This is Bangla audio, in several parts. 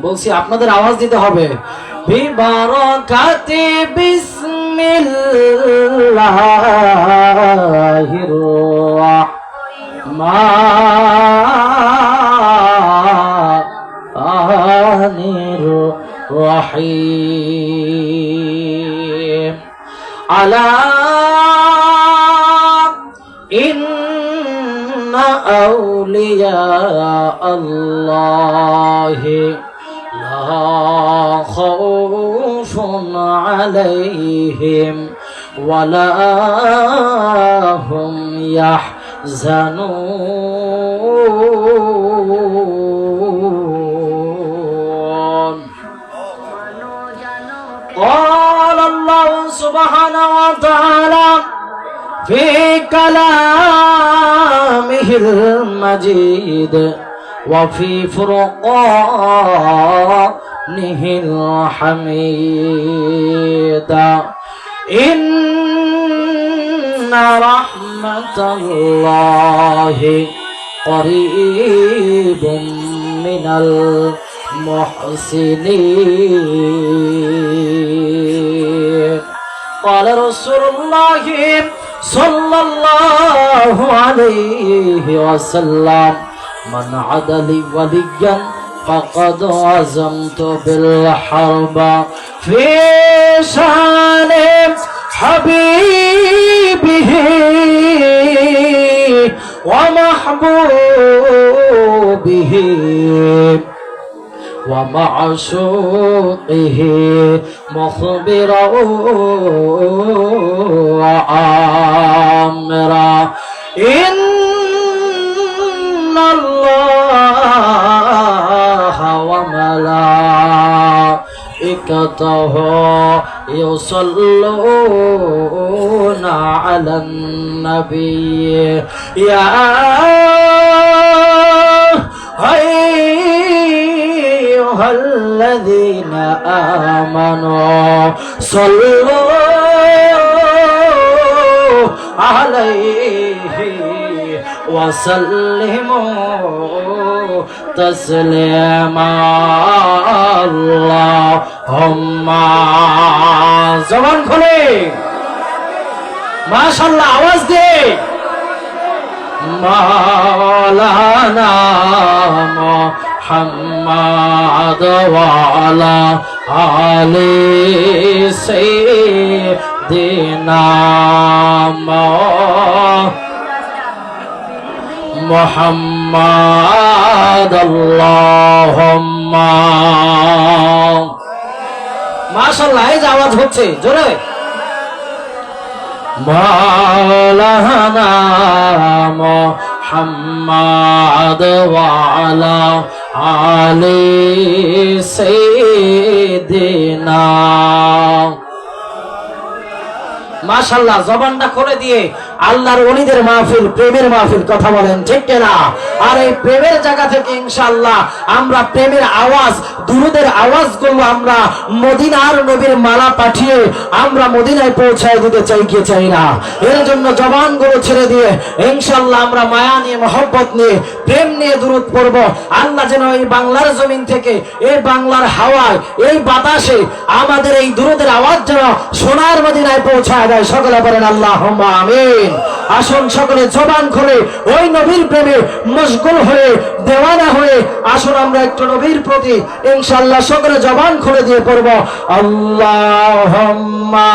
বলছি আপনাদের আওয়াজ দিতে হবে। বিবারাকাতি বিসমিল্লাহির রাহমানির রহিম। আলা ইন্না আউলিয়া আল্লাহি লা খাউফুন আলাইহিম ওয়ালা হুম ইয়াহজানুন। قال الله سبحانه وتعالى في كلامه المجيد وفي فرقانه الحميد إن رحمة الله قريب من المحسنين. قال رسول الله صلى الله عليه وسلم من عاد لي وليا فقد عزمت بالحرب في شان حبيبه ومحبوبه ومعشوقه مخبرا وآمرا إن الله وملائكته يصلون على النبي يا أيها الذين آمنوا صلوا عليه وسلموا تسليما. اللهم জবান খুলে মাশাআল্লাহ আওয়াজ দে। মাওলানা মুহাম্মদ ওয়া আলা আলি সাইয়্যিদিনা মুহাম্মদ আল্লাহুম্মা। মাশাআল্লাহ এই যে আওয়াজ হচ্ছে জোরে। মাওলানা মুহাম্মদ ওয়া আলা আলি সাইয়্যিদিনা। মাশাআল্লাহ জবানটা খুলে দিয়ে আল্লাহর ওলিদের মাহফিল, প্রেমের মাহফিল, কথা বলেন ঠিক কিনা? আর এই প্রেমের জায়গা থেকে ইনশাআল্লাহ আমরা প্রেমের আওয়াজ, দুরুদের আওয়াজগুলো আমরা মদিনার নবীর মালা পাঠিয়ে আমরা মদিনায় পৌঁছায় দিতে চাই কি চাই না? এর জন্য জবানগুলো ছেড়ে দিয়ে ইনশাআল্লাহ আমরা মায়া নিয়ে, মহব্বত নিয়ে, প্রেম নিয়ে দুরুদ পড়ব। আল্লাহ যেন এই বাংলার জমিন থেকে, এই বাংলার হাওয়ায়, এই বাতাসে আমাদের এই দুরুদের আওয়াজ যেন সোনার মদিনায় পৌঁছায় দেয়। সকলে বলেন আল্লাহুম্মা আমিন। আসুন সকলে জবান খুলে ওই নবীর প্রেমে মশগুল হয়ে, দেওয়ানা হয়ে আসুন আমরা একটু নবীর প্রতি ইনশাআল্লাহ সকলে জবান খুলে দিয়ে পড়ব আল্লাহুম্মা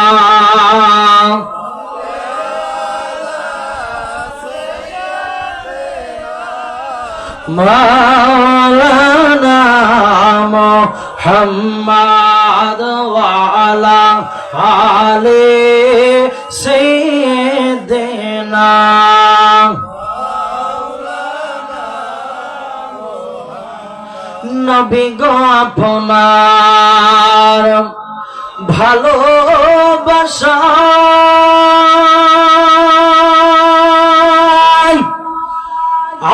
মাওলানা মুহাম্মদ ওয়া আলা আলি সাইয়্যিদিনা। নবী গো আপনার ভালোবাসা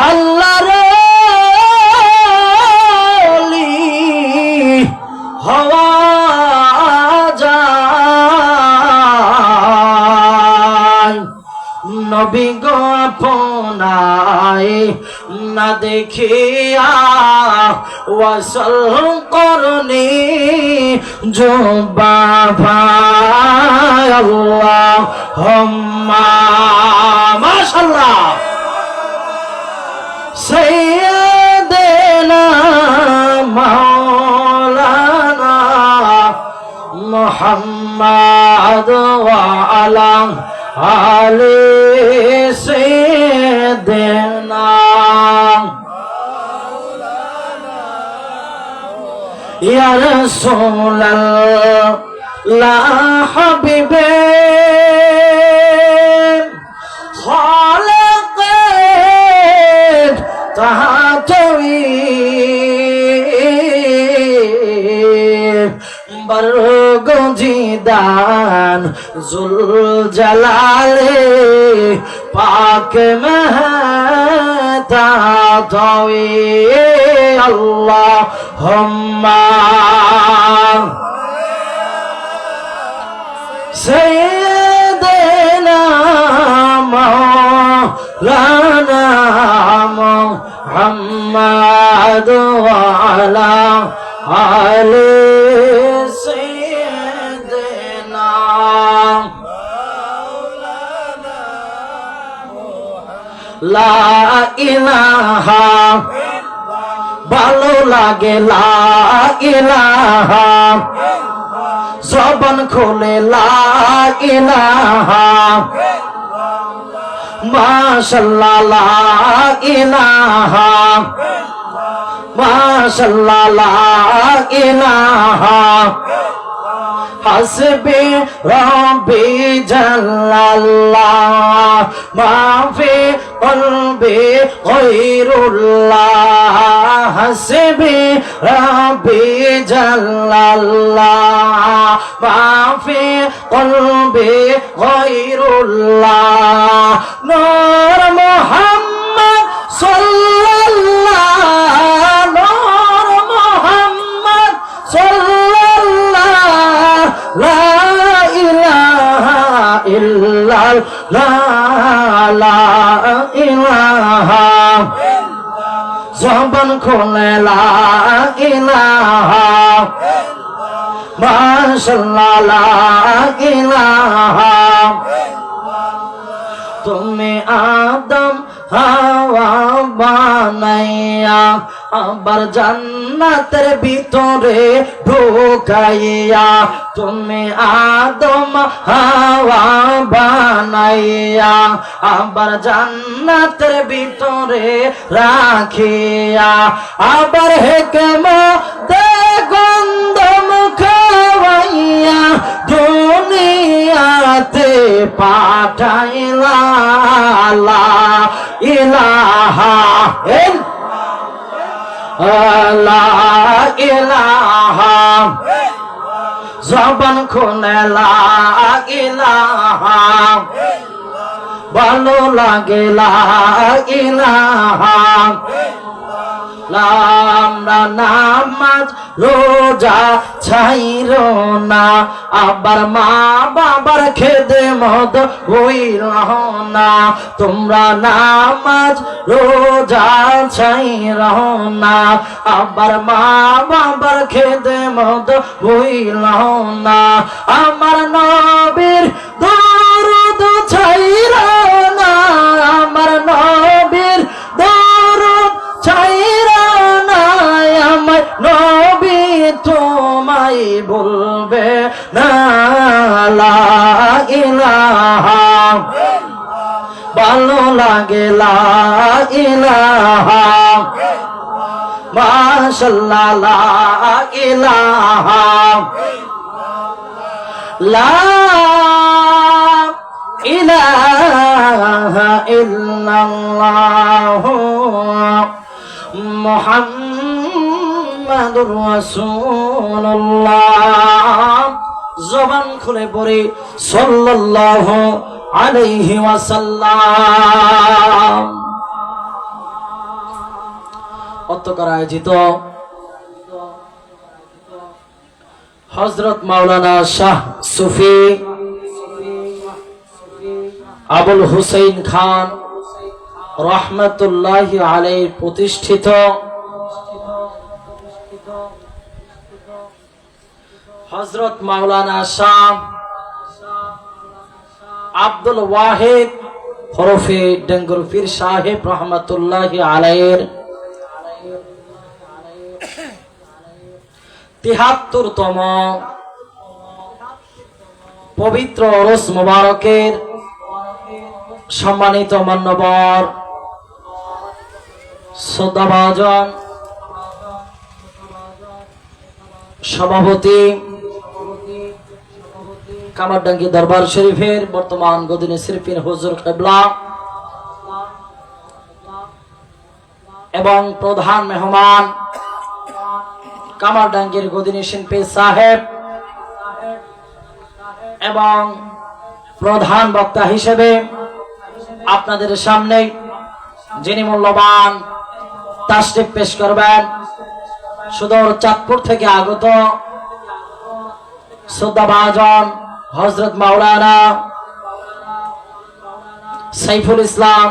আল্লাহর ওলি হওয়া যায়। নবী গো আপনায় না দেখিয়া ওয়াসল করনি জুবাবা আল্লাহুম্মা মাশাআল্লাহ সাইয়্যিদানা মাওলানা মুহাম্মদ ওয়া আলা আলি সাইয়্যিদানা ইয়া রাসূলাল্লাহ হাবিবে খালিকে তাহাতই বরগজিদান জুল জালালে পাক মেহতাতই আল্লাহুম্মা সাইয়্যিদানা মাওলানা মুহাম্মদ ওয়া আলা আলি সাইয়্যিদানা লা ইলাহা ভালো লাগে লা ইলাহা জবান খুলে লা ইলাহা মাশাআল্লাহ লা ইলাহা মাশাআল্লাহ লা ইলাহা হাসবি রব্বি জাল্লাল্লাহ মাফি কলবি গায়রুল্লাহ হাসবি রব্বি জাল্লাল্লাহ মাফি কলবি গায়রুল্লাহ নূর মুহাম্মদ সাল্লাল্লাহ নূর মুহাম্মদ সাল্লাল্লাহ লা ইলাহা ইল্লাল্লাহ লা ইলাহা জবান খুলে লা ইলাহা মাশাআল্লাহ লা ইলাহা তুমি আদম হাওয়া বানাইয়া আবার জান্নাতের ভিতরে ঢুকাইয়া তুমি আদম হাওয়া বানাইয়া আবার জান্নাতের ভিতরে রাখিয়া আবার হিকমতে গন্ধ মুখাইয়া দুনিয়াতে পাঠাইলা লা ইলাহা লা ইলাহা জবান খুলে লা ইলাহা ভালো লাগে লা ইলাহা আমরা নামাজ রোজা ছাইরো না আবার মা বাবার খেদমত হইল না তোমরা নামাজ রোজা ছাইরো না আবার মা বাবার খেদমত হইল না আমার নবীর দরুদ ছাইরো না আমার নবীর দরুদ ছাইরো না আমার নবী তোমায় বলবে না লা ইলাহা ভালো লাগে লা ইলাহা মাশাআল্লাহ লা ইলাহা লা ইলাহা ইল্লাল্লাহ মুহাম্মাদুর রাসূলুল্লাহ জবান খুলে পড়ে সাল্লাল্লাহু আলাইহি ওয়াসাল্লাম। অত্যকার আয়োজিত হযরত মাওলানা শাহ সুফি আবুল হুসাইন খান রহমাতুল্লাহি আলাইহি প্রতিষ্ঠিত হযরত মাওলানা শাহ আব্দুল ওয়াহিদ হরফে ডেঙ্গুর পীর সাহেব রহমাতুল্লাহি আলাইহির ৭৩তম পবিত্র ওরস মুবারকের সম্মানিত মান্যবর শ্রদ্ধাভাজন সভাপতি কামারডাঙ্গি দরবার শরীফের বর্তমান গদিনী শরীফিন হুজুর কিবলা এবং প্রধান মেহমান কামারডাঙ্গির গদিনী শিল্পী সাহেব এবং প্রধান বক্তা হিসেবে আপনাদের সামনে যিনি মূল্যবান তাশরিফ পেশ করবেন সুদূর চাঁদপুর থেকে আগত শ্রদ্ধাভাজন হযরত মাওলানা সাইফুল ইসলাম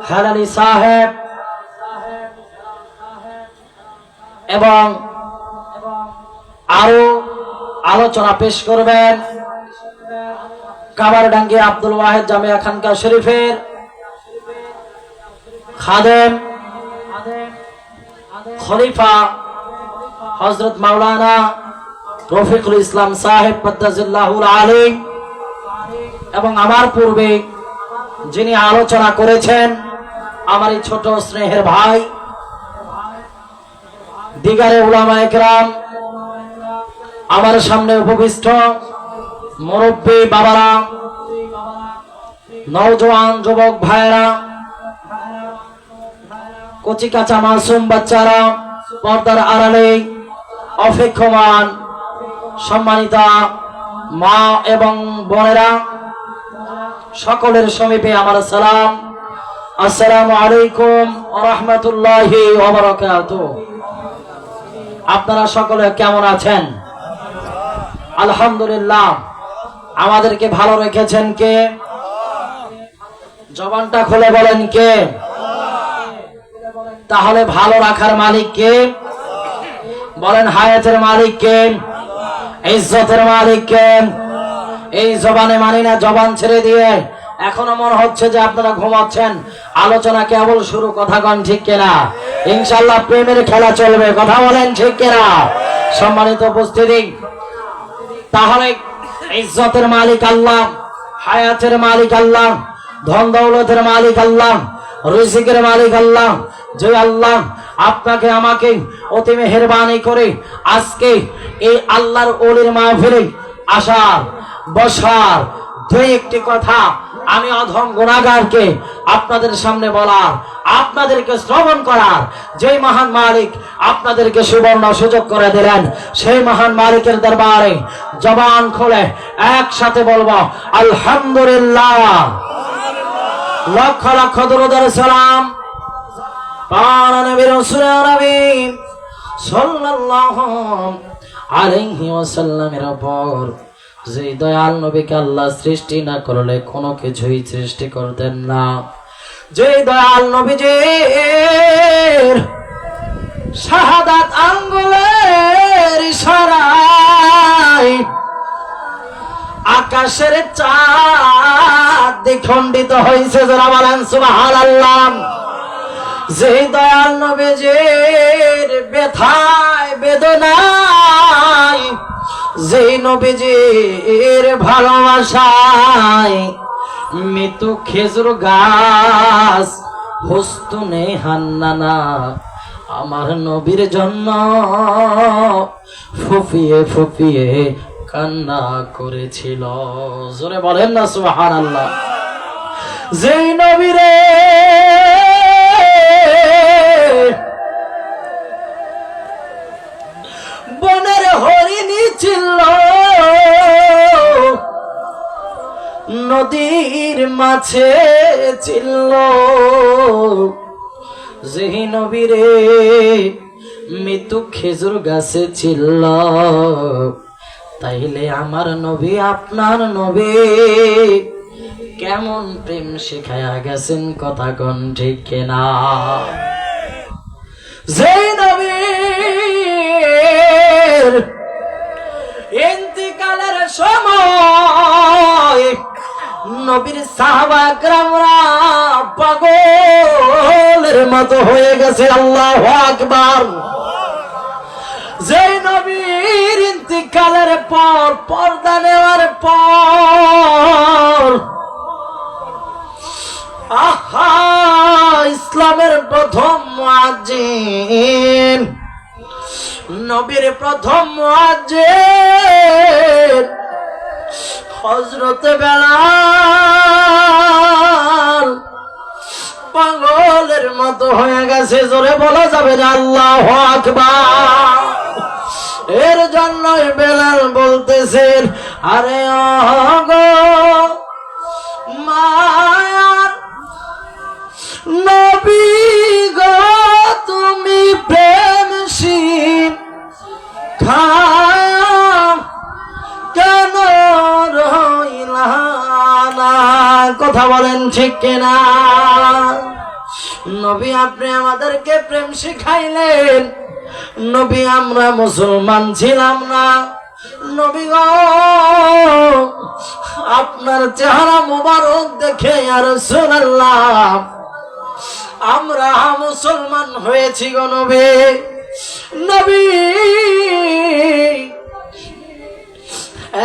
হেলালি সাহেব এবং আরো আলোচনা পেশ করবেন কামারডাঙ্গি আব্দুল ওয়াহিদ জামিয়া খানকা শরীফের খাদেম খলিফা হযরত মাওলানা রফিকুল ইসলাম সাহেব কদ্দাসিল্লাহুল আলিম এবং আমার পূর্বে যিনি আলোচনা করেছেন আমার এই ছোট স্নেহের ভাই দিগারে উলামায়ে কেরাম আমার সামনে উপবিষ্ট মুরব্বী বাবারা নওজোয়ান যুবক ভাইরা কচি কাঁচা মাসুম বাচ্চারা পর্দার আড়ালে অপেক্ষমান সম্মানিতা মা এবং বোনেরা সকলের সমীপে আমার সালাম আসসালামু আলাইকুম ওয়া রাহমাতুল্লাহি ওয়া বারাকাতুহু। আপনারা সকলে কেমন আছেন? আলহামদুলিল্লাহ। আমাদেরকে ভালো রেখেছেন কে? জবানটা খুলে বলেন কে? তাহলে ভালো রাখার মালিক কে? বলেন হায়াতের মালিক কে? ইজ্জতের মালিক কে? এই জবানে মানি না, জবান ছেড়ে দিয়ে এখনো মনে হচ্ছে যে আপনারা ঘুমাচ্ছেন। আলোচনা কেবল শুরু, কথা কন ঠিক কিনা? ইনশাআল্লাহ প্রেমের খেলা চলবে, কথা বলেন ঠিক কিনা? সম্মানিত উপস্থিতি, তাহলে ইজ্জতের মালিক আল্লাহ, হায়াতের মালিক আল্লাহ, ধন দৌলতের মালিক আল্লাহ, রিজিকের মালিক আল্লাহ, যে আল্লাহ আপনাকে আমাকে অতি মেহেরবানি করে আজকে এই আল্লাহর ওলির মাহফিলে আসার বসার দুই একটি কথা আমি অধম গুনাহগারকে আপনাদের সামনে বলার, আপনাদেরকে শ্রবণ করার যে মহান মালিক আপনাদেরকে সুবর্ণ সুযোগ করে দিলেন, সেই মহান মালিকের দরবারে জবান খুলে একসাথে বলবো আলহামদুলিল্লাহ। লক্ষ লক্ষ দরুদের সালাম পাক নবী রাসূল নবী সাল্লাল্লাহু আলাইহি ওয়াসাল্লামের উপর, যে দয়াল নবীকে আল্লাহ সৃষ্টি না করলে কোনো কিছুই সৃষ্টি করতেন না। যে দয়াল নবীজির শাহাদাত আঙ্গুলের ইশারায় আকাশের চাঁদ দ্বিখণ্ডিত হয়েছে, যারা বলেন সুবহানাল্লাহ। যে দয়াল নবীজির ব্যথায় বেদনায়, যে নবীজির ভালোবাসায় মৃত্যু খেজুর গাছ হস্তুনে হান্নানা আমার নবীর জন্য ফুফিয়ে ফুফিয়ে কান্না করেছিল। জোরে বলেন না সুবহানাল্লাহ। যে নবীরে বনের হরিণী ছিল, নদীর মাঝে ছিল, যে নবীরে মৃত্যু খেজুর গাছে ছিল, তাইলে আমার নবী আপনার নবী কেমন প্রেম শিখায়া গেছেন, কথা কোন ঠিক কিনা? যে নবীর ইন্তিকালের সময় নবীর সাহাবা کرامরা পাগলের মতো হয়ে গেছে। আল্লাহু আকবার। যে নবীর ইন্তিকালের পর, পর্দা নেওয়ার পর, আহা, ইসলামের প্রথম মুয়াজ্জিন, নবীর প্রথম মুয়াজ্জিন হযরত বেলাল পাগলের মতো হয়ে গেছে। জোরে বলা যাবে না আল্লাহু আকবার। এর জন্যই বেলাল বলতেছেন, আরে ওগো মায়ার নবী গো, তুমি প্রেম শিখায়া কেন রইলা না? কথা বলেন ঠিক কিনা? নবী আপনি আমাদেরকে প্রেম শিখাইলেন, নবী আমরা মুসলমান ছিলাম না। নবী গো, আপনার চেহারা মোবারক দেখে ইয়া রাসূলুল্লাহ আমরা মুসলমান হয়েছি গো নবী। নবী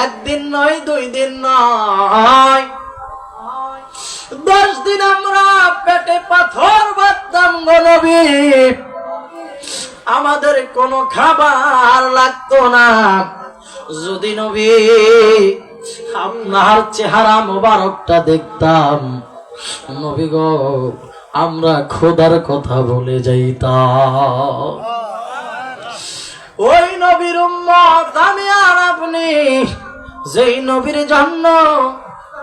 একদিন নয়, 2 দিন নয়, 10 দিন আমরা পেটে পাথর বাঁধতাম গো নবী। আমাদের কোনো খাবার লাগতো না। যদি নবী আপনার চেহারা মোবারকটা দেখতাম, নবী গো আমরা খোদার কথা ভুলে যাইতাম। ওই নবীর উম্মত আমি আর আপনি, যেই নবীর জন্য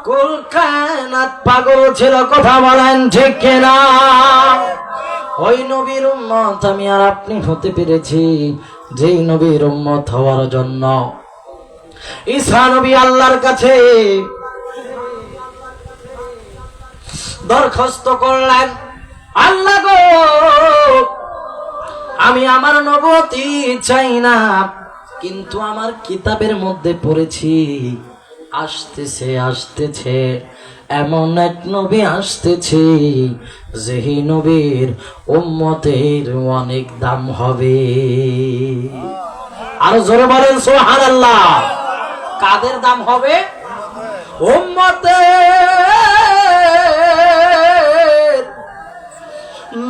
কুল কায়নাত পাগল ছিল, কথা বলেন ঠিক কিনা? ওই নবীর উম্মত আমি আর আপনি হতে পেরেছি, যেই নবীর উম্মত হওয়ার জন্য ঈসা নবী আল্লাহর কাছে দরখাস্ত করলেন, আল্লাহ গো আমি আমার নবুয়তি চাই না, কিন্তু আমার কিতাবের মধ্যে পড়েছি আসতেছে আসতেছে এমন এক নবী আসতেছে, যেই নবীর উম্মতের অনেক দাম হবে। আর জোরে বলেন সুবহানাল্লাহ। কাদের দাম হবে? উম্মতের।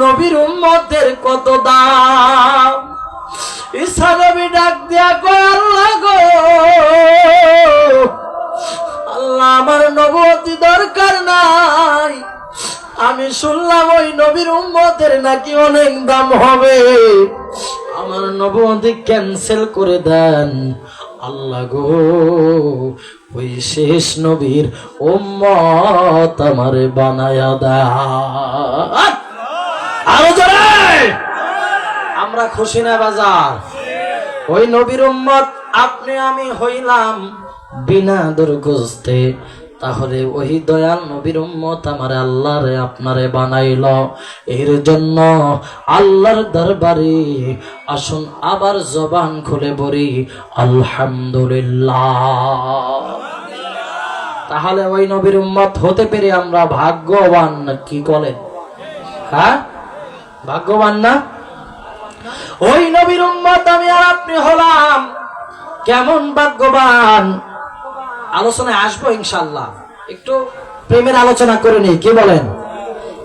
নবীর উম্মতের কত দাম। ঈসা নবী ডাক দিয়া কয়, আল্লাহ গো, আল্লাহ আমার নবুয়তি দরকার নাই, আমি শুনলাম ওই নবীর উম্মতের নাকি অনেক দাম হবে, আমার নবুয়তি ক্যান্সেল করে দেন। আল্লাহ গো, ওই শেষ নবীর উম্মত আমারে বানায়া দাও। আরো জোরে। আমরা খুশি না বাজার? ওই নবীর উম্মত আপনি আমি হইলাম বিনা দরখাস্তে। তাহলে ওই দয়াল নবীর উম্মত আমারে আল্লাহরে আপনারে বানাইল। এর জন্য আল্লাহর দরবারে আসুন আবার জবান খুলে বলি আলহামদুলিল্লাহ। তাহলে ওই নবীর উম্মত হতে পেরে আমরা ভাগ্যবান, কি বলেন? হ্যাঁ, ভাগ্যবান না? ওই নবীর উম্মত আমি আর আপনি হলাম, কেমন ভাগ্যবান। আলোচনায় আসবো ইনশাআল্লাহ। একটু প্রেমের আলোচনা করে নেই, কি বলেন?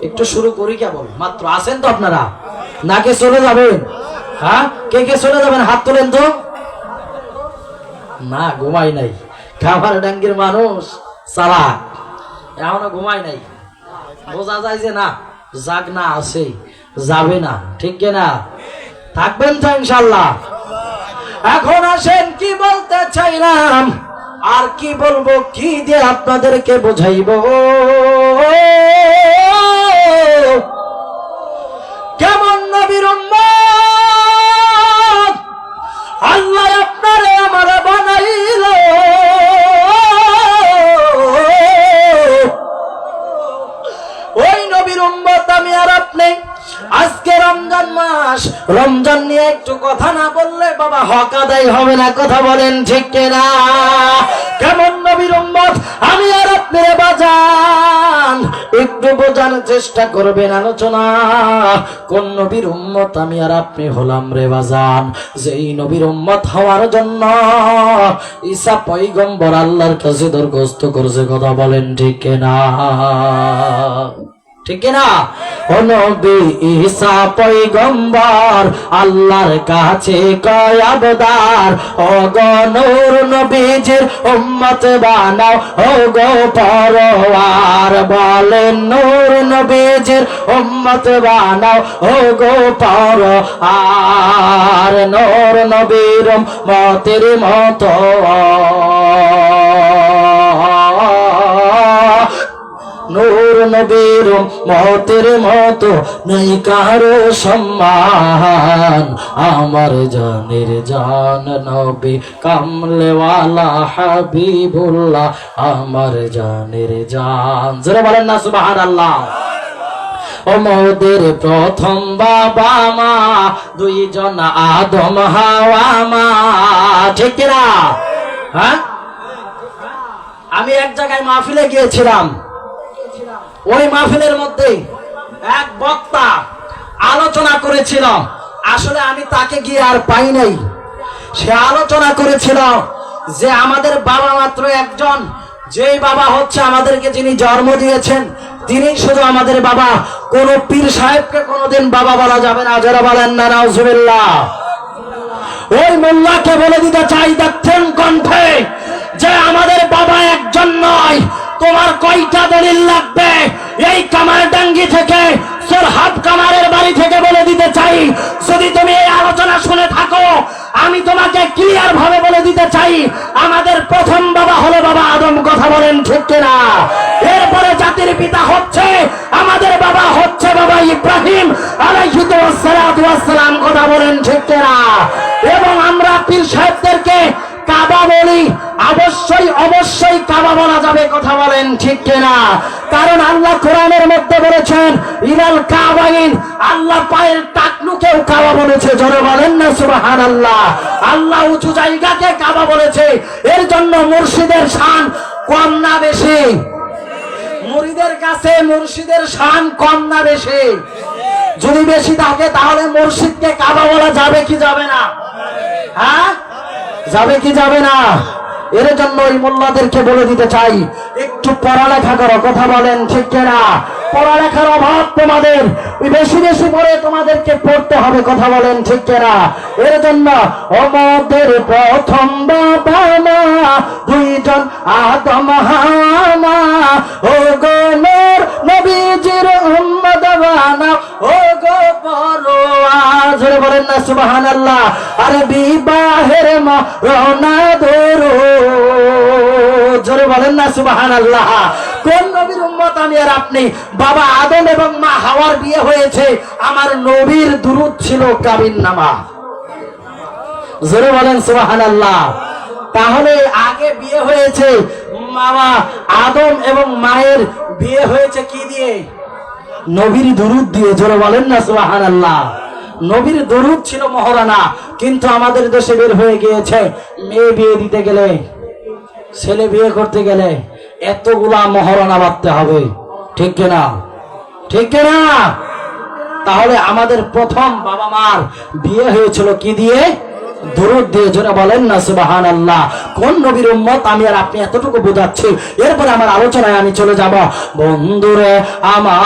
একটু শুরু করি কেবল মাত্র। আছেন তো আপনারা, নাকি চলে যাবেন? হ্যাঁ, কে কে চলে যাবেন হাত তোলেন তো। না, ঘুমাই নাই। খাবার ডাঙ্গির মানুষ চালাক, এখনো ঘুমাই নাই। বোঝা যায় যে না, জাগ না আছে, যাবে না, ঠিক না? থাকবেন তো ইনশাআল্লাহ। এখন আসেন কি বলতে চাইলাম, আর কি বলবো, কি দিয়ে আপনাদেরকে বোঝাইব। কেমন নবীর উম্মত আল্লাহ আপনারে আমারে বানাইল। রমজান নিয়ে একটু কথা না বললে বাবা হক আদায় হবে না, কথা বলেন ঠিক কিনা? কেমন নবীর উম্মত আমি আর আপনি রে বাজান, একটু বোঝানোর চেষ্টা করবেন। আলোচনা কোন নবীর উম্মত আমি আর আপনি হলাম রে বাজান, যেই নবীর উম্মত হওয়ার জন্য ঈসা পয়গম্বর আল্লাহর কাছে দরখাস্ত করেছে, কথা বলেন ঠিক কিনা? ঠিক না? ও নবী ঈসা পয়গম্বর আল্লাহর কাছে কয় আবদার, ও গো নূর নবীজির উম্মত বানাও, ও গো পরওয়ার বলেন নূর নবীজির উম্মত বানাও, ও গো পরওয়ার নূর নবীর উম্মতের মতো নূর নবীর উম্মতের মতো নাই কারো সম্মান, আমার জানের জান নবী কামলেওয়ালা হাবিবুল্লাহ, আমার জানের জান। জোরে বলেন না সুবহানাল্লাহ। ও মোদের প্রথম বাবা মা দুইজন আদম হাওয়া মা, ঠিক না? হ্যাঁ, আমি এক জায়গায় মাহফিলে গিয়েছিলাম, ওই মাহফিলের মধ্যে এক বক্তা আলোচনা করেছিল, আসলে আমি তাকে গিয়ে আর পাই নাই। সে আলোচনা করেছিল যে আমাদের বাবা মাত্র একজন, যেই বাবা হচ্ছে আমাদেরকে যিনি জন্ম দিয়েছেন তিনি শুধু আমাদের বাবা, কোন পীর সাহেবকে কোনোদিন বাবা বলা যাবে না। যারা বলেন না নাউজুবিল্লাহ। ওই মোল্লাকে বলে দিতে চাই দেখছেন কণ্ঠে যে আমাদের বাবা একজন নয়, তোমার কয়টা দলিল লাগবে? এই কামারডাঙ্গি থেকে সরহাদ কামারের বাড়ি থেকে বলে দিতে চাই, যদি তুমি এই আলোচনা শুনে থাকো আমি তোমাকে ক্লিয়ার ভাবে বলে দিতে চাই, আমাদের প্রথম বাবা হলো বাবা আদম, কথা বলেন ঠিক কিনা? এরপরে জাতির পিতা হচ্ছে আমাদের বাবা হচ্ছে বাবা ইব্রাহিম আলাইহিস সালাম, কথা বলেন ঠিক কিনা? এবং আমরা পীর সাহেবদেরকে কাবা বলি, অবশ্যই অবশ্যই কাবা বলা যাবে, কথা বলেন ঠিক কিনা? কারণ আল্লাহ কোরআনের মধ্যে বলেছেন ইলাল কাবাইন, আল্লাহ পায়ের টাকনুকেও কাবা বলেছে। জোরে বলেন না সুবহানাল্লাহ। আল্লাহ উঁচু জায়গাকে কাবা বলেছে, এর জন্য মুর্শিদের শান কম না বেশি? মুরিদের কাছে মুর্শিদের শান কম না বেশি? যদি বেশি থাকে তাহলে মুর্শিদকে কাবা বলা যাবে কি যাবে না? হ্যাঁ, যাবে কি যাবে না? এর জন্য ওই মোল্লাদেরকে বলে দিতে চাই একটু পড়ালেখা করো, কথা বলেন ঠিক কিনা? পড়ালেখার অভাব তোমাদের, বেশি বেশি পড়ে তোমাদেরকে পড়তে হবে, কথা বলেন ঠিক কিনা? এর জন্য আমাদের প্রথম বাবা মা দুইজন আদম হাওয়া, ও গো নূর নবীজির উম্মত বানাও, ও গো পরওয়ার, জোরে বলেন না সুবহানাল্লাহ। আরে বিবাহের মরনা ধরো, জোরে বলেন না সুবহানাল্লাহ। কোন নবীর উম্মত আমি আর আপনি? বাবা আদম এবং মা হাওয়ার বিয়ে হয়েছে, আমার নবীর দুরূদ ছিল কাবিন নামা, জোরে বলেন সুবহানাল্লাহ। তাহলে আগে বিয়ে হয়েছে মামা আদম এবং মায়ের বিয়ে হয়েছে কি দিয়ে? নবীর দুরূদ দিয়ে, জোরে বলেন না সুবহানাল্লাহ। নবীর দরুদ ছিল মহারানা, কিন্তু আমাদের দেশে বের হয়ে গিয়েছে মেয়ে বিয়ে দিতে গেলে, ছেলে বিয়ে করতে গেলে এতগুলা মহারানা বাঁধতে হবে, ঠিক কিনা? ঠিক কিনা? তাহলে আমাদের প্রথম বাবা মার বিয়ে হয়েছিল কি দিয়ে? দরুদ দিয়ে, জোরে বলেন না সুবহানাল্লাহ। কোন নবীর উম্মত আমি আর আপনি এতটুকু বোঝাচ্ছি, এরপরে আমার আলোচনায় আমি চলে যাব। বন্ধুরে আমার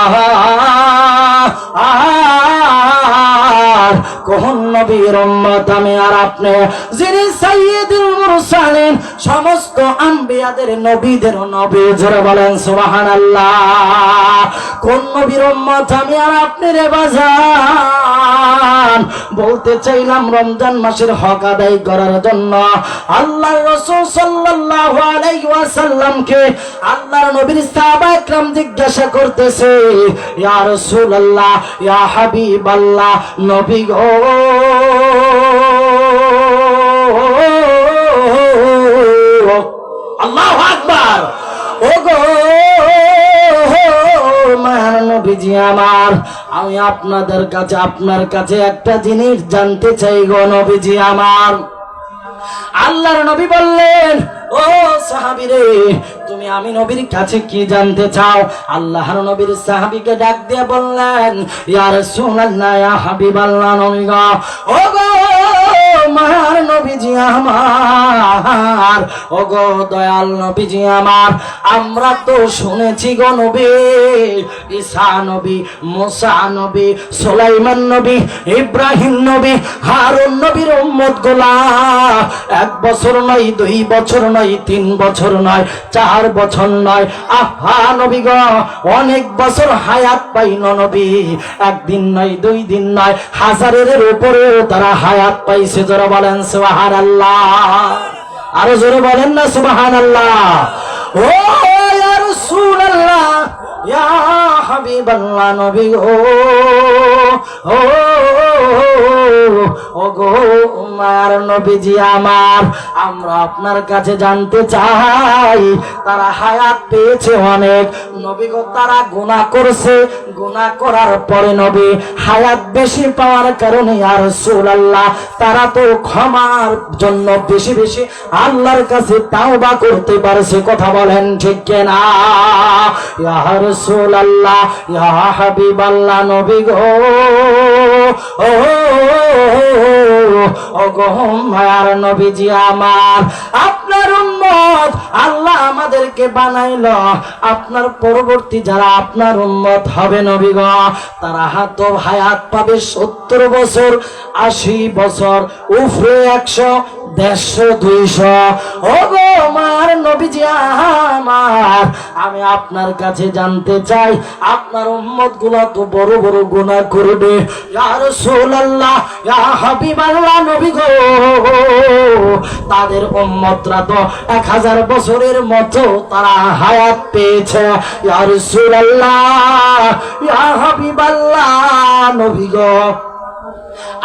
কোন নবীর উম্মত আমি আর আপনি? যিনি সাইয়্যিদুল মুরসালিন, সমস্ত আম্বিয়াদের নবীদের নবী, জোরে বলেন সুবহানাল্লাহ। কোন নবীর উম্মত আমি আর আপনি রে বাজান? বলতে চাইলাম রমজান মাসের হক আদায় করার জন্য আল্লাহর রাসূল সাল্লাল্লাহু আলাইহি ওয়াসাল্লামকে আল্লাহর নবীর সাহাবায়ে کرام জিজ্ঞাসা করতেছে, ইয়া রাসূলুল্লাহ, ইয়া হাবিবাল্লাহ, নবী গো আল্লাহু আকবার, ও গো নবীজি আমার, আমি আপনাদের কাছে আপনার কাছে একটা জিনিস জানতে চাই গো নবীজি আমার। আল্লাহর নবী বললেন, ও সাহাবীরে, তুমি আমি নবীর কাছে কি জানতে চাও? আল্লাহর নবীর সাহাবীকে ডাক দিয়ে বললেন, ইয়া রাসূলুল্লাহ, ইয়া হাবিবাল্লাহ, নবী গো, ও গো মায়ার নবীজি আমার, ও গো দয়াল নবীজি আমার, আমরা তো শুনেছি গো নবী, ঈসা নবী, মুসা নবী, সুলাইমান নবী, ইব্রাহিম নবী, হারুন নবীর উম্মত গুলা 1 বছর নয়, 2 বছর নয়, 3 বছর নয়, 4 বছর নয়, আহা নবী গো, অনেক বছর হায়াত পাইল নবী। 1 দিন নয়, 2 দিন নয়, হাজারের উপরেও তারা হায়াত পাইছে। জোরে বলেন সুবহানাল্লাহ, আরো জোরে বলেন না সুবহানাল্লাহ। ও ইয়া রাসূলুল্লাহ, ইয়া হাবিবাল্লাহ, নবী গো, ও গো মায়ার নবীজি আমার, আমরা আপনার কাছে জানতে চাই, তারা হায়াত পেয়েছে অনেক নবী গো, তারা গুনাহ করছে, গুনাহ করার পরে নবী হায়াত বেশি পাওয়ার কারণে ইয়া রাসূলুল্লাহ তারা তো ক্ষমার জন্য বেশি বেশি আল্লাহর কাছে তাওবা করতে পারছে। কথা বলেন ঠিক কিনা? ইয়া রাসূলুল্লাহ, ইয়া হাবিবাল্লাহ, নবী গো, ও গো মায়ার নবীজি আমার, আপনার উম্মত আল্লাহ আমাদেরকে বানাইলো, আপনার পরবর্তী যারা আপনার উম্মত হবে নবী গো, তারা তো হায়াত পাবে 70 বছর, 80 বছর, উপরে 100, 150, 200। ও গো মার নবীজি আমার, আমি আপনার কাছে জানতে চাই, আপনার উম্মত গুলা তো বড় বড় গুনাহ করবে, ইয়া রাসূলুল্লাহ, ইয়া হাবিবাল্লাহ, নবী গো, তাদের উম্মতরা তো 1000 বছরের মতো তারা হায়াত পেয়েছে। ইয়া রাসূলুল্লাহ, ইয়া হাবিবাল্লাহ, নবী গো,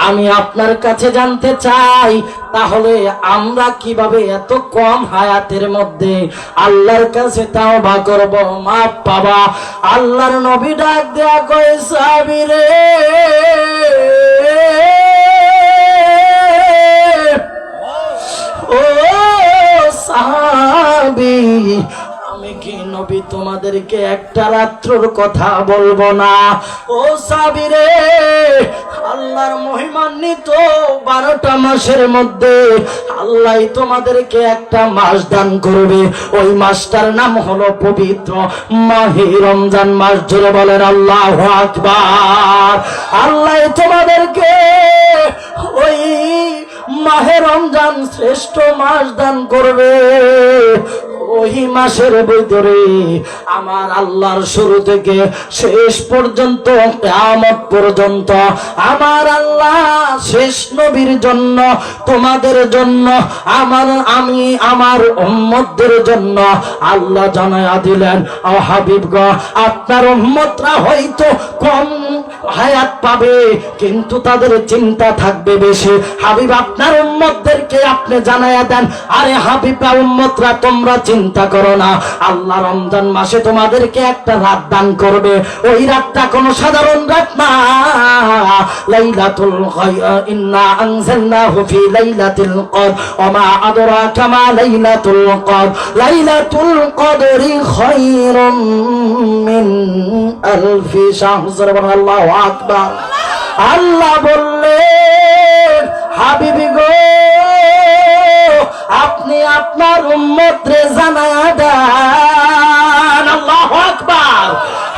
আমি আপনার কাছে জানতে চাই, তাহলে আমরা কিভাবে এত কম হায়াতের মধ্যে আল্লাহর কাছে তাওবা করব, মাফ পাবা? আল্লাহর নবী ডাক দেয়া কয়, সাহাবীরে, ও সাহাবী, আমি কি নবী তোমাদেরকে একটা রাত্রর কথা বলবো না? ও সাহাবীরে, আল্লাহর মহিমান্বিত 12টা মাসের মধ্যে আল্লাহ তোমাদেরকে একটা মাস দান করবে, ওই মাসটার নাম হলো পবিত্র মাহে রমজান মাস। জোরে বলেন আল্লাহু আকবার। আল্লাহ তোমাদেরকে ওই মাহে রমজান শ্রেষ্ঠ মাস দান করবে। ওই মাসের ভিতরে আমার আল্লাহর শুরু থেকে শেষ পর্যন্ত, কিয়ামত পর্যন্ত আমার আল্লাহ শেষ নবীর জন্য, তোমাদের জন্য, আমি আমার উম্মতদের জন্য আল্লাহ জানায়া দিলেন, ও হাবিব গো, আপনার উম্মতরা হয়তো কম হায়াত পাবে, কিন্তু তাদের চিন্তা থাকবে বেশি। হাবিব আপনার উম্মতদেরকে আপনি জানায়া দেন, আরে হাবিব উম্মতরা তোমরা চিন্তা করো না, আল্লাহ রমজান মাসে তোমাদেরকে একটা রাত দান করবে। ওই রাতটা কোনো সাধারণ রাত না, লাইলাতুল কদর, ইন্না আনজালনাহু ফি লাইলাতিল কদর ওয়া মা আদরাকা মা লাইলাতুল কদর, লাইলাতুল কদরি খায়রুম মিন আলফি শাহর। আল্লাহু আকবার। আল্লাহ বললেন, হাবিবি গো, আপনি আপনার উম্মতরে জানায়া দেন। আল্লাহু আকবার।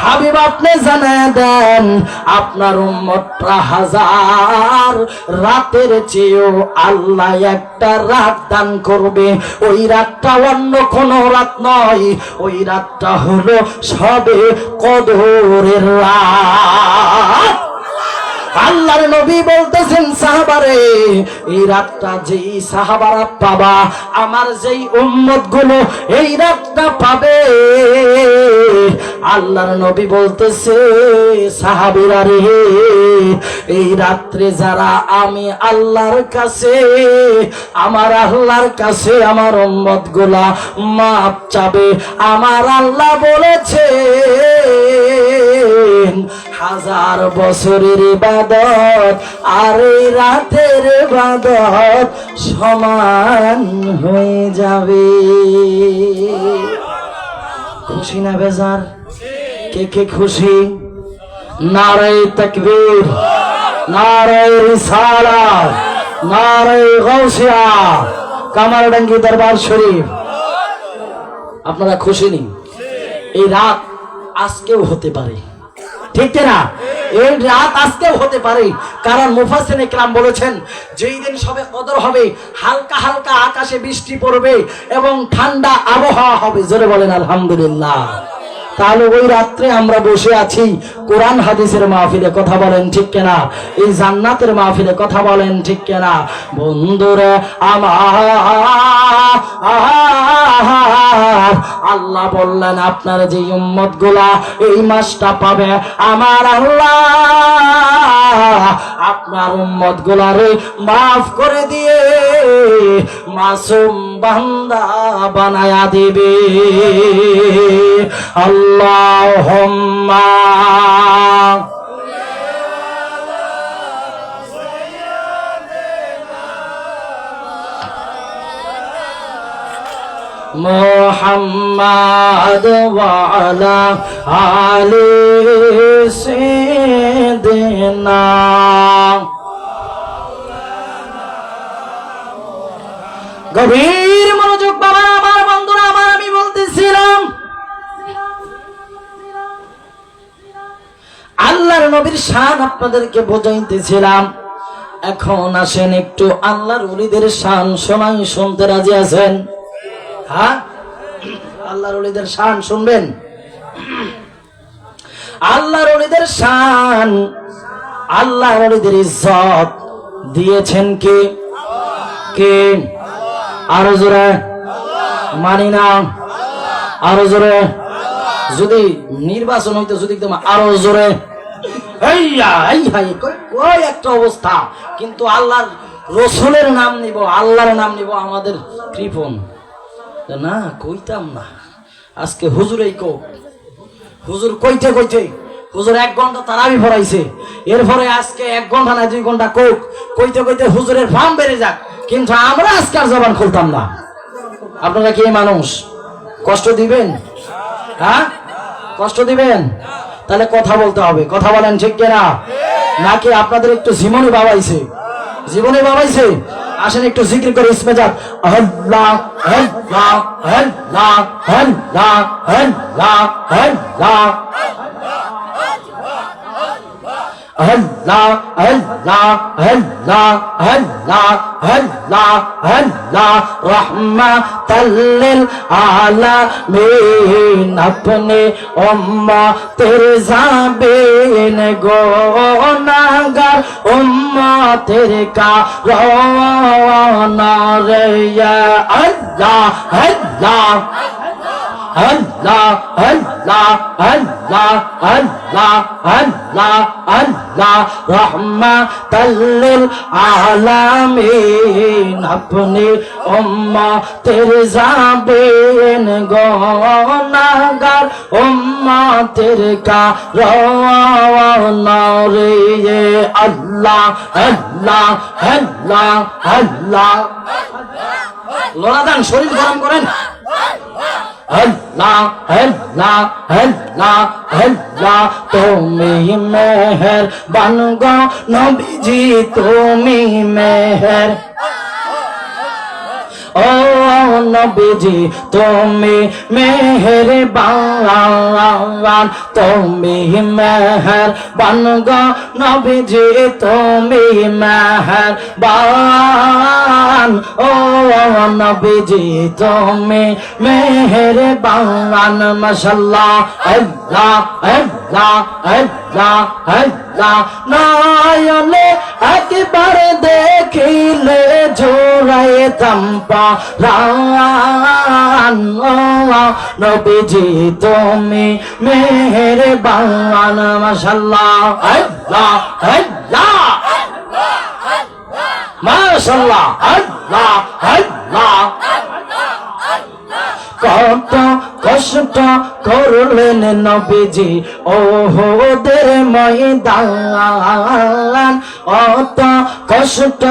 হাবিব আপনি জানায়া দেন, আপনার উম্মতরা 1000 রাতের চেয়েও আল্লাহ একটা রাত দান করবে। ওই রাতটা অন্য কোন রাত নয়, ওই রাতটা হলো সবে কদরের রাত। আল্লাহর নবী বলতেছেন, সাহাবারে, এই রাতটা যেই সাহাবারা পাবা, আমার যেই উম্মত গুলো এই রাতটা পাবে, আল্লাহর নবী বলতেছে, সাহাবীরা রে, এই রাত্রে যারা আমি আল্লাহর কাছে, আমার আল্লাহর কাছে আমার উম্মত গুলা মাপ চাবে, আমার আল্লাহ বলেছে হাজার বছরের ইবাদত আর এই রাতের ইবাদত সমান হয়ে যাবে। খুশি না বেজার? কে কে খুশি? নারে তাকবীর, নারে রিসালাত, নারে গাউসিয়া, কামারডাঙ্গি দরবার শরীফ। আপনারা খুশি নেই? এই রাত আজকেও হতে পারে, ঠিক না? এই রাত আজকেও হতে পারে, কারণ মুফাসসিরিন ইকরাম বলেছেন যেই দিন সবে কদর হবে হালকা হালকা আকাশে বৃষ্টি পড়বে এবং ঠান্ডা আবহাওয়া হবে। জোরে বলেন আলহামদুলিল্লাহ। তাহলে ওই রাত্রে আমরা বসে আছি কোরআন হাদিসের মাহফিলে, কথা বলেন ঠিক কিনা? এই জান্নাতের মাহফিলে, কথা বলেন ঠিক কিনা? বন্ধুরা আমার, আল্লাহ বললেন আপনার যে উম্মত গুলা এই মাসটা পাবে, আমার আল্লাহ আপনার উম্মত গুলারে মাফ করে দিয়ে মাসুম বান্দা বানায়া দিবে। আল্লাহুম্মা মুহাম্মাদ ওয়া আলা আলি সাইয়্যিদিনা। গভীর মনোযোগ বাবা, আমার বন্ধুরা আমার, আমি বলতেছিলাম আল্লাহর নবীর শান আপনাদেরকে বোঝাইতেছিলাম। এখন আসেন একটু আল্লাহর ওলিদের শান শোনাই। শুনতে রাজি আছেন? হ্যাঁ, আল্লাহর ওলিদের শান শুনবেন? আল্লাহর ওলিদের শান, আল্লাহর ওলিদের ইজ্জত দিয়েছেন কে? কে? আরো জোরে মানি না, আরো জোরে। যদি নির্বাচন হইতো, যদি আরো জোরে, ওই একটা অবস্থা। কিন্তু আল্লাহর রসুলের নাম নিব, আল্লাহর নাম নিব আমাদের কৃপণ না, কইতাম না। আজকে হুজুরেই কো, হুজুর কইতে কইতে হুজুর 1 ঘন্টা তারাবি পড়াইছে, এরপরে আজকে 1 ঘন্টা না 2 ঘন্টা কোক কইতে কইতে হুজুরের ফার্ম বেড়ে যাক, কিন্তু আমরা আজকে আর জবান খুলতাম না। আপনারা কি মানুষ? কষ্ট দিবেন? হ্যাঁ, কষ্ট দিবেন? তাহলে কথা বলতে হবে, কথা বলেন ঠিক কিনা? নাকি আপনাদের একটু জীবনী বাবাইছে? জীবনী বাবাইছে? আসেন একটু জিকির করে ইসমে যাক। আল্লাহ আল্লাহ আল্লাহ আল্লাহ আল্লাহ আল্লাহ Allah, Allah, Allah, Allah, Allah, Allah, rahmatan lil alamin, apne ummater zabin gunagar ummater karana re ya Allah, Allah, Allah, Allah, Allah, Allah, Allah, Allah, rahmatan lil alamin, apne ummater zabin gunagar ummater karana re Allah, Allah, Allah, Allah। লড়াদান, শরীর গরম করেন। আল্লাহ আল্লাহ আল্লাহ আল্লাহ, তুমি মেহেরবান গো নবীজি, তুমি মেহের, ও নবীজি তুমি মেহেরবান, তুমি মেহেরবান গো নবীজি, তুমি মেহেরবান, ও নবীজি তুমি মেহেরবান। মাশাআল্লাহ, আল্লাহ আল্লাহ আল্লাহ আল্লাহ, নয়নে একবার দেখিলে জোড়াইতাম পরাণ, নবীজি তুমি মেহেরবান। মাশাআল্লাহ, আল্লাহ আল্লাহ মাশাআল্লাহ, আল্লাহ আল্লাহ। কত কষ্ট করে করলেন নবীজি ওহদের ময়দান, অত কষ্ট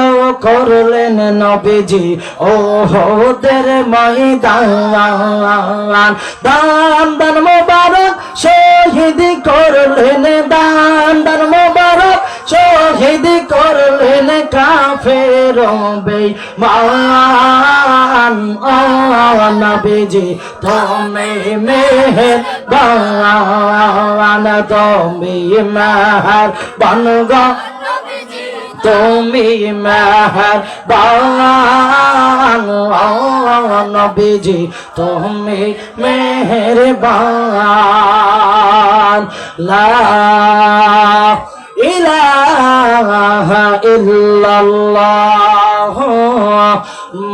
করলেন নবীজি ওহদের ময়দান। দান দান মোবারক শহীদ করলেন, দান দান মোবারক শহীদ করলেন কাফের বেঈমান। নবীজি তুমি মেহেরবান, তুমি মেহেরবান গো, তুমি মেহেরবান নবীজি, তুমি মেহেরবান। লা ইলাহা ইল্লাল্লাহ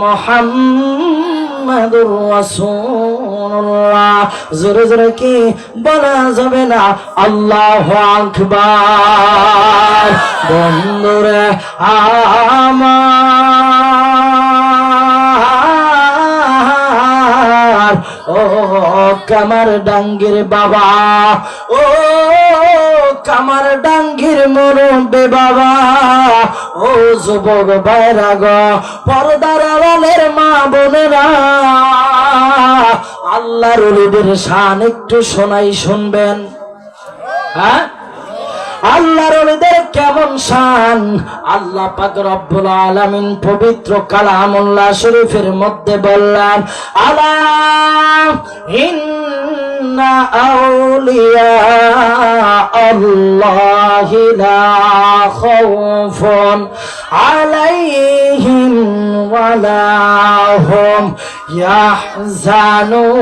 মুহাম্মাদুর রাসূলুল্লাহ। জোরে জোরে কি বলা যাবে না? আল্লাহু আকবার। বন্ধুরে আমার, ও কামার ডাঙ্গির বাবা, ও কামার ডাঙ্গির মুরব্বি বাবা, ও যুবক ভাইরা গো, পর্দার আড়ালের মা বোনেরা, আল্লাহর ওলিদের শান একটু শোনাই, শুনবেন? হ্যাঁ, আল্লাহর ওলিদের কেমন শান। আল্লাহ পাক রব্বুল আলামিন পবিত্র কালামুল্লাহ শরীফের মধ্যে বললেন, আলা ইন্না আউলিয়া আল্লাহি লা খাউফুন আলাইহিম ওয়া লা হুম ইয়াহজানুন।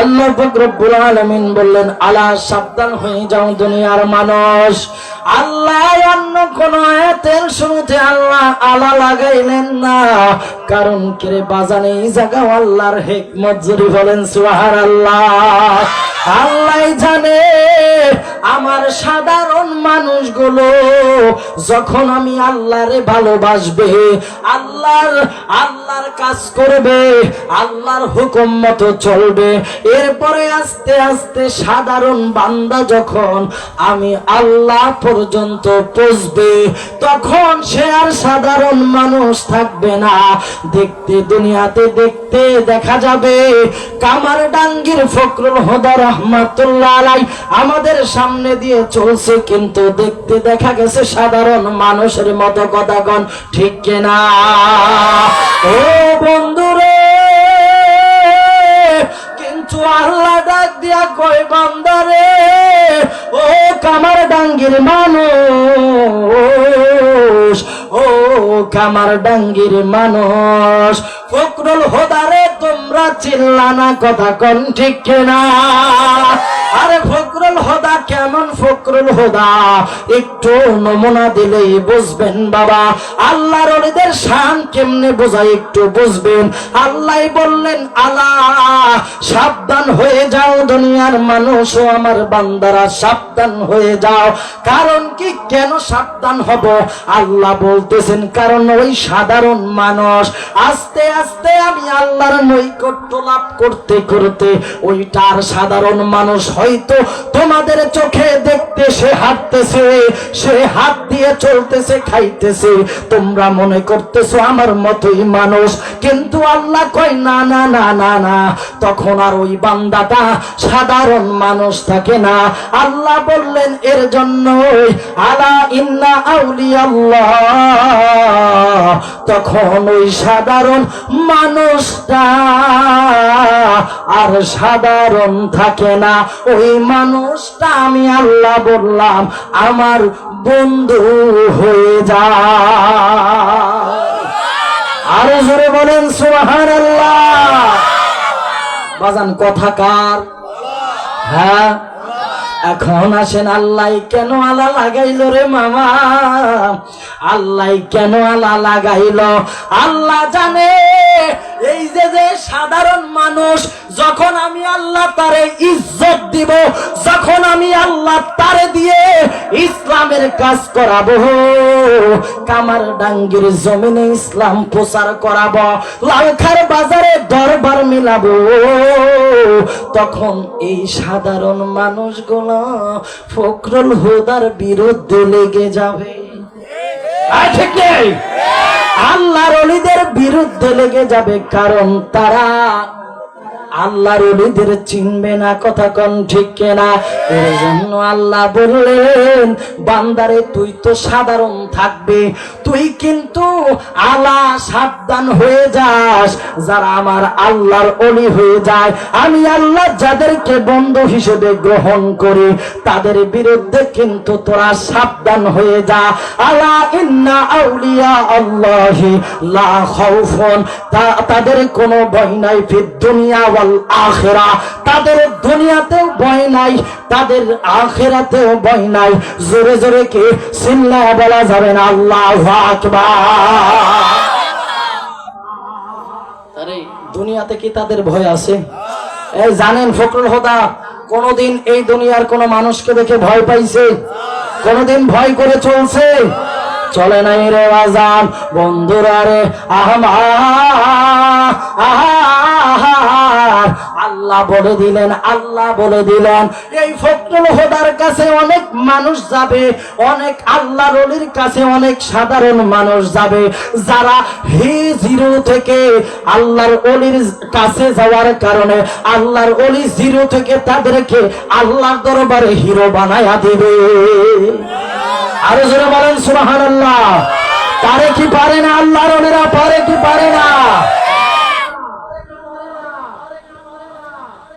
আল্লাহ পাক রব্বুল আলামিন বললেন, আলা সাবধান হয়ে যাও দুনিয়ার মানুষ। আল্লাহ অন্য কোন আয়াতের শুরুতে আল্লাহ আলা লাগাইলেন না, কারণ কি রে বাজানে এই জায়গা আল্লাহর হিকমত, জুড়ে বলেন সুবহানাল্লাহ। আল্লাহ জানে আমার সাধারণ মানুষগুলো যখন আমি আল্লাহরে ভালোবাসবে, আল্লাহর কাজ করবে, আল্লাহর হুকুম মতো চলবে, এরপরে আস্তে আস্তে সাধারণ বান্দা যখন আমি আল্লাহ পর্যন্ত পৌঁছবে, তখন সে আর সাধারণ মানুষ থাকবে না। দেখতে দুনিয়াতে দেখতে দেখা যাবে কামার ডাঙ্গির ফখরুল হুদা রহমাতুল্লাহ আলাইহি আমাদের সামনে দিয়ে চলছে, কিন্তু দেখতে দেখা গেছে সাধারণ মানুষের মতো কথাগণ, ঠিক কিনা? ও বন্ধুরে, কিন্তু আল্লাহ ডাক দিয়া কই, বান্দারে, ও কামার ডাঙ্গির মানুষ, ও কামার ডাঙ্গির মানুষ, ফখরুল হুদারে তোমরা চিল্লানা কথা কোন, ঠিক কিনা? আরে ফখরুল হুদা কেমন ফখরুল হুদা, একটু নমুনা দিলেই বুঝবেন বাবা। আল্লাহর ওলিদের শান কেমনে বোঝায় একটু বুঝবেন। আল্লাহ বললেন, আলা সাবধান হয়ে যাও দুনিয়ার মানুষ, ও আমার বান্দারা সাবধান হয়ে যাও। কারণ কি, কেন সাবধান হব? আল্লাহ বলতেছেন, কারণ ওই সাধারণ মানুষ আস্তে আস্তে আমি আল্লাহর নৈকট্য লাভ করতে করতে ওইটার সাধারণ মানুষ হয়তো তোমাদের চোখে দেখতে সে হাঁটতেছে, সে হাত দিয়ে চলতেছে, খাইতেছে, তোমরা মনে করতেছো আমার মতোই মানুষ, কিন্তু আল্লাহ কয় না না না না না, তখন আর ওই বান্দাটা সাধারণ মানুষ থাকে না। আল্লাহ বললেন, এর জন্য আলা ইন্না আউলিয়াল্লাহ, তখন ওই সাধারণ মানুষটা আর সাধারণ থাকে না, ওই মানুষটা আমি আল্লাহ বললাম আমার বন্ধু হয়ে যায়। আরো জোরে বলেন সুবহানাল্লাহ। বাজান কথা কার? হ্যাঁ, এখন আসেন, আল্লাহ কেন আলা লাগাইল রে মামা? আল্লাহ কেন আলা লাগাইল? আল্লাহ জানে এই যে সাধারণ মানুষ যখন আমি আল্লাহ তারে ইজ্জত দিব, যখন তখন আমি আল্লাহ তারে দিয়ে ইসলামের কাজ করাবো, কামারডাঙ্গির জমিনে ইসলাম প্রচার করাবো, লালখার বাজারে দরবার মিলাবো। তখন এই সাধারণ মানুষগুলো ফখরুল হুদার বিরুদ্ধে লেগে যাবে। ঠিক নেই? আল্লাহর ওলিদের বিরুদ্ধে লেগে যাবে, কারণ তারা আল্লাহর ওলিদের চিনবে না। কথা কোন ঠিক কিনা? এর জন্য আল্লাহ বললেন, বান্দারে তুই তো সাধারণ থাকবে, তুই কিন্তু আলা সাবধান হয়ে যাস। যারা আমার আল্লাহর ওলি হয়ে যায়, আমি আল্লাহ যাদেরকে বন্ধু হিসেবে গ্রহণ করি, তাদের বিরুদ্ধে কিন্তু তোরা সাবধান হয়ে যা। আলা ইন্না আউলিয়া আল্লাহি লা খাউফুন, তাদের কোনো ভয় নাই ফিদ দুনিয়া ওয়াল আখিরা, তাদের দুনিয়াতেও ভয় নাই, তাদের আখিরাতেও ভয় নাই। জোরে জোরে কি চিল্লায়া বলা যাবে না আল্লাহু আকবার? আরে দুনিয়াতে কি তাদের ভয় আছে? এই জানেন ফখরুল হুদা কোনদিন এই দুনিয়ার কোন মানুষকে দেখে ভয় পাইছে? কোনদিন ভয় করে চলছে? চলে নাই রে বাজান। বন্ধুরা রে, আল্লাহ বলে দিলেন, আল্লাহ বলে দিলেন, এই ফখরুল হুদার কাছে অনেক মানুষ যাবে, অনেক আল্লাহর ওলির কাছে অনেক সাধারণ মানুষ যাবে, যারা জিরো থেকে আল্লাহর ওলির কাছে যাওয়ার কারণে আল্লাহর ওলি জিরো থেকে তাদেরকে আল্লাহর দরবারে হিরো বানায়া দিবে। আরো জোরে বলেন সুবহানাল্লাহ। পারে কি পারে না? আল্লাহর ওলিরা পারে কি পারে না?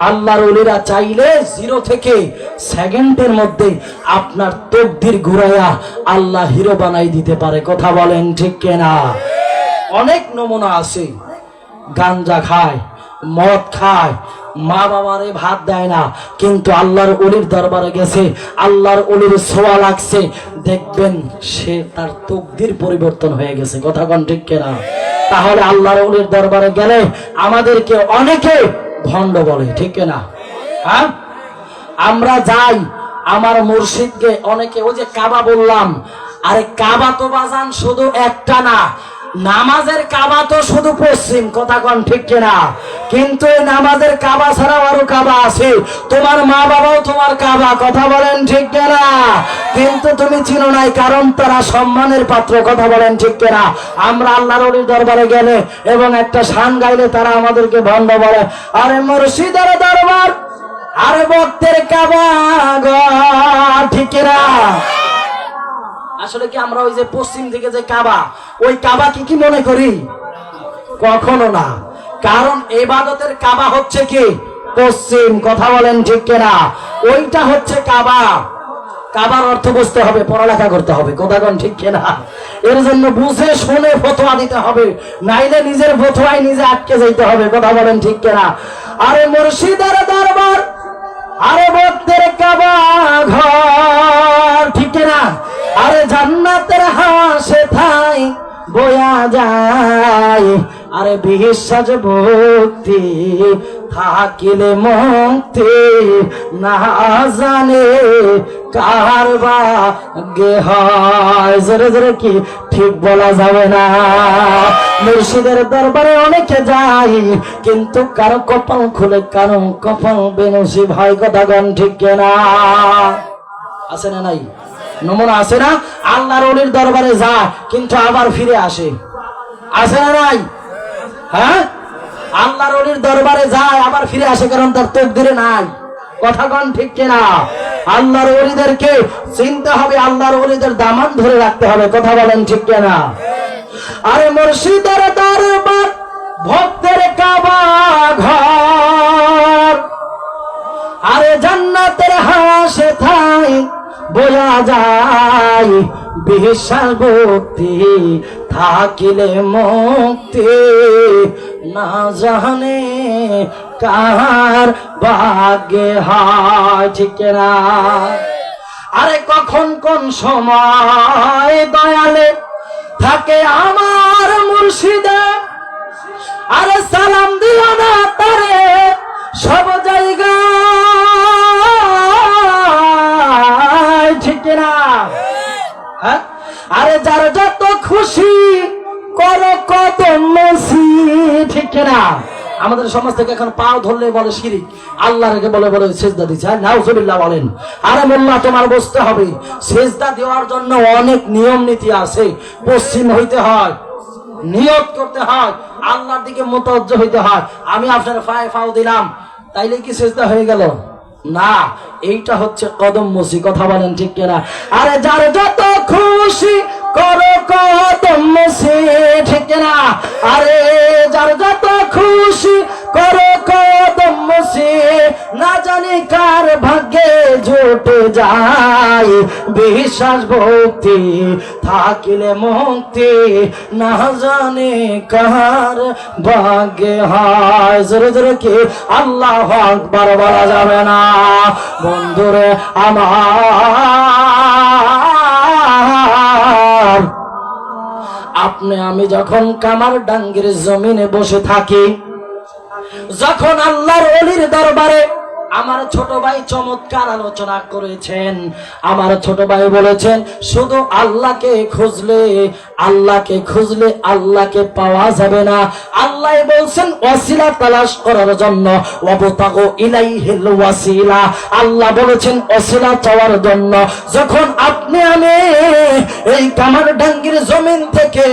আল্লাহর ওলিরা চাইলে জিরো থেকে সেকেন্ডের মধ্যে আপনার তকদির ঘুরাইয়া আল্লাহ হিরো বানাই দিতে পারে। কথা বলেন ঠিক কিনা? অনেক নমুনা আছে। গাঞ্জা খায়, মদ খায়, মা বাবারে ভাত দেয় না, কিন্তু আল্লাহর ওলির দরবারে গেছে, আল্লাহর ওলির ছোঁয়া লাগছে, দেখবেন সে তার তকদির পরিবর্তন হয়ে গেছে। কথা কোন ঠিক কিনা? তাহলে আল্লাহর ওলির দরবারে গেলে আমাদেরকে অনেকে ভণ্ড বলে, ঠিক কিনা? হ্যাঁ, আমরা যাই আমার মুর্শিদকে অনেকে, ওই যে কাবা বললাম, আরে কাবা তো বাজান শুধু একটা না, নামাজের কাবা তো শুধু পশ্চিম। কথা কোন ঠিক কিনা? কিন্তু নামাজের কাবা ছাড়াও আরো কাবা আছে। তোমার মা বাবাও তোমার কাবা। কথা বলেন ঠিক কিনা? কিন্তু তুমি চিনো নাই, কারণ তারা সম্মানের পাত্র। কথা বলেন ঠিক কিনা? আমরা আল্লাহর ওলির দরবারে গেলে এবং একটা শান গাইলে তারা আমাদেরকে ভণ্ড বলে। আরে মুর্শিদের দরবার, আরে ভক্তের কাবা ঘর, ঠিক কিনা? আসলে কি আমরা ওই যে পশ্চিম দিকে যে কাবা, ওই কাবা কি মনে করি? কখনো না। কারণ ইবাদতের কাবা হচ্ছে কি পশ্চিম। কথা বলেন ঠিক কিনা? ওইটা হচ্ছে কাবা। কাবার অর্থ বুঝতে হবে, পড়ালেখা করতে হবে। কথা কোন ঠিক কিনা? এর জন্য বুঝে শুনে ফতোয়া দিতে হবে, নাইলে নিজের ফতোয়ায় নিজে আটকে যেতে হবে। কথা বলেন ঠিক কিনা? আরে মুর্শিদের দরবার, আরে ভক্তের কাবা ঘর, ঠিক কিনা? আরে জান্নাতের হাওয়া সেথায় বয়া যায়, আরে বিশ্বাস ভক্তি থাকিলে মুক্তি, না জানে কার ভাগ্যে হয়। জোরে জোরে কি ঠিক বলা যাবে না। মুর্শিদের দরবারে অনেকে যায়, কিন্তু কারো কপাল খুলে, কারো কপাল বেনসিব হয়। কথা কোন ঠিক কিনা? আছে না নাই? নমুনা আছে না? আল্লাহর ওলির দরবারে যায় কিন্তু আবার ফিরে আসে। আছে না নাই? হ্যাঁ, আল্লাহর ওলির দরবারে যায় আবার ফিরে আসে, কারণ তার তকদিরে নাই। কথা কোন ঠিক কিনা? আল্লাহর ওলিদেরকে চিনতে হবে, আল্লাহর ওলিদের দামান ধরে রাখতে হবে। কথা বলেন ঠিক কিনা? আরে মুর্শিদের দরবার, ভক্তের কাবা ঘর, আরে জান্নাতের হাওয়া সেথায় বয়া যায়, বিশ্বাস ভক্তি থাকিলে মুক্তি, না জানে কার ভাগ্যে হয়। ঠিক না? আরে কখন কোন সময় দয়ালে থাকে আমার মুর্শিদে, আরে সালাম দিল না তারে সব জায়গায়, আমাদের সমাজ থেকে এখন পাও ধরলে বলে শিরিক, আল্লাহকে বলে বলে সেজদা দিচ্ছে। নাউজুবিল্লাহ বলেন। আরে মোল্লা, তোমার বুঝতে হবে সেজদা দেওয়ার জন্য অনেক নিয়ম নীতি আছে। পশ্চিম হইতে হয়, নিয়ত করতে হয়, আল্লাহর দিকে মুতাওয়াজ্জহ হইতে হয়। আমি আপনার পায়ে পাও দিলাম, তাইলে কি সেজদা হয়ে গেল? না, এইটা হচ্ছে কদম মুসি। কথা বলেন ঠিক কিনা? আরে যার যত খুশি করো কদম মুসি, ঠিক কিনা? আরে যার যত খুশি করো কদম মুসি, না জানি কার ভাগ্যে জুটে যায় বিশ্বাস ভক্তি থাকিলে মুক্তি, না জানি কার ভাগ্যে হয়। জোরে জোরে কি আল্লাহু আকবার বলা যাবে না? বন্ধুরে আমার, আপনি আমি যখন কামার ডাঙ্গির জমিনে বসে থাকি, যখন আল্লাহর ওলির দরবারে, আমার ছোট ভাই চমৎকার আলোচনা করেছেন। আমার ছোট ভাই বলেছেন শুধু আল্লাহকে খুঁজলে, আল্লাহকে খুঁজলে আল্লাহকে পাওয়া যাবে না। আল্লাহ বলছেন ওয়াসিলা তালাশ করার জন্য, ওয়াবতাগু ইলাইহিল ওয়াসিলা। আল্লাহ বলেছেন ওয়াসিলা চাওয়ার জন্য। যখন আপনি আমি এই কামারডাঙ্গির জমিন থেকে,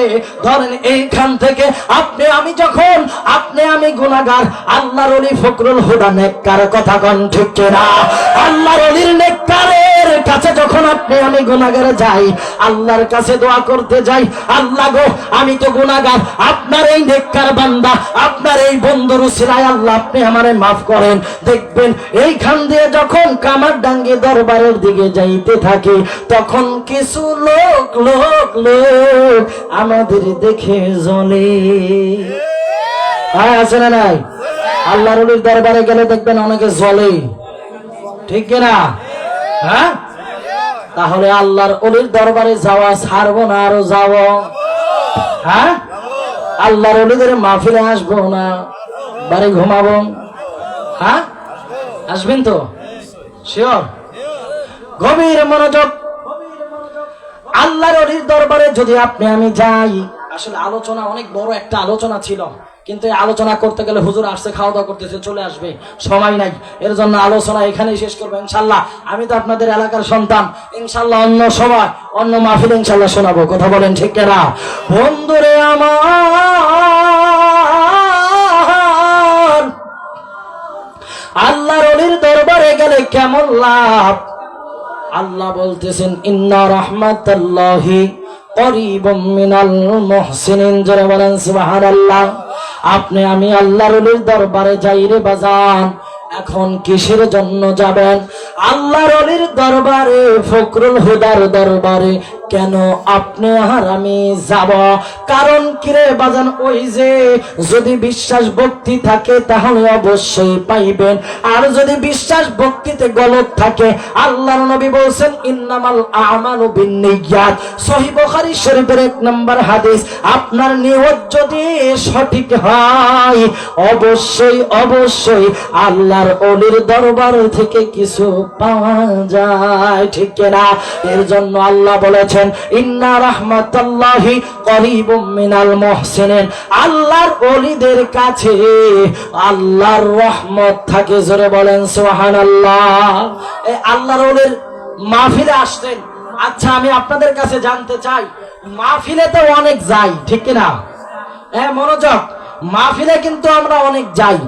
ধরেন এইখান থেকে আপনি আমি, যখন আপনি আমি গুনাহগার, আল্লাহর ওলি ফখরুল হুদা নেককার, কথা কোন ঠিক কিনা? আল্লাহর ওলির নেককারের কাছে যখন আপনি আমি গুনাহগার যাই, আল্লাহর কাছে দোয়া করতে যাই, আল্লাহ গো আমি তো গুনাহগার, আপনার এই নেককার বান্দা, আপনার এই বন্ধুর উসিলায় আল্লাহ আপনি আমারে মাফ করেন। দেখবেন এইখান দিয়ে যখন কামারডাঙ্গি দরবারের দিকে যাইতে থাকি, তখন কিছু লোক লোক লোক আমাদের দেখে জ্বলে। আছে না নাই? আল্লাহর ওলির দরবারে গেলে দেখবেন অনেকে জ্বলে, ঠিক কিনা? হ্যাঁ, তাহলে আল্লাহর ওলির দরবারে যাওয়া ছাড়বো না, আরো যাবো? হ্যাঁ, আল্লাহর ওলিদের মাহফিলে আসবো না, বাড়ি ঘুমাবো? হ্যাঁ, আসবেন তো? শিওর? গভীর মনোযোগ। আল্লাহর ওলির দরবারে যদি আপনি আমি যাই, আসলে আলোচনা অনেক বড় একটা আলোচনা ছিল, কিন্তু এই আলোচনা করতে গেলে হুজুর আসছে, খাওয়া দাওয়া করতেছে, চলে আসবে, সময় নাই। এর জন্য আলোচনা এখানেই শেষ করবো ইনশাল্লাহ। আমি তো আপনাদের এলাকার সন্তান, ইনশাল্লাহ অন্য সময় অন্য মাহফিল ইনশাল্লাহ শোনাবো। কথা বলেন ঠিক কিনা? বন্ধুরে আমার, আল্লাহর ওলির দরবারে গেলে কেমন লাভ? আল্লাহ বলতেছেন ইন্না রাহমাতাল্লাহি করিবুম মিনাল মুহসিনিন। জোরে বলেন সুবহানাল্লাহ। আপনি আমি আল্লাহর ওলির দরবারে যাই রে বাজান, এখন কিসের জন্য যাবেন? আল্লাহর ওলির দরবারে, ফখরুল হুদার দরবারে কেন আপনি আর আমি যাব? কারণ কিরে বাজান, ওই যে যদি বিশ্বাস ভক্তি থাকে তাহলে অবশ্যই পাইবেন, আর যদি বিশ্বাস ভক্তিতে গলত থাকে, আল্লাহর নবী বলেছেন ইন্নামাল আমালু বিন্নিয়াত, সহিহ বুখারী শরীফের 1 নম্বর হাদিস। আপনার নিয়ত যদি সঠিক হয়, অবশ্যই অবশ্যই আল্লাহর ওলির দরবার থেকে কিছু পাওয়া যায়, ঠিক কিনা? এর জন্য আল্লাহ বলেছেন ইন্না রাহমাতাল্লাহি করিবুম মিনাল মুহসিনিন। আল্লাহর ওলিদের কাছে আল্লাহর রহমত থাকে। জোরে বলেন সুবহানাল্লাহ। এই আল্লাহর ওলির মাহফিলে আসতেন। আচ্ছা, আমি আপনাদের কাছে জানতে চাই, মাহফিলে তো অনেক যাই, ঠিক কিনা? মনোযোগ, মাহফিলে কিন্তু আমরা অনেক যাই,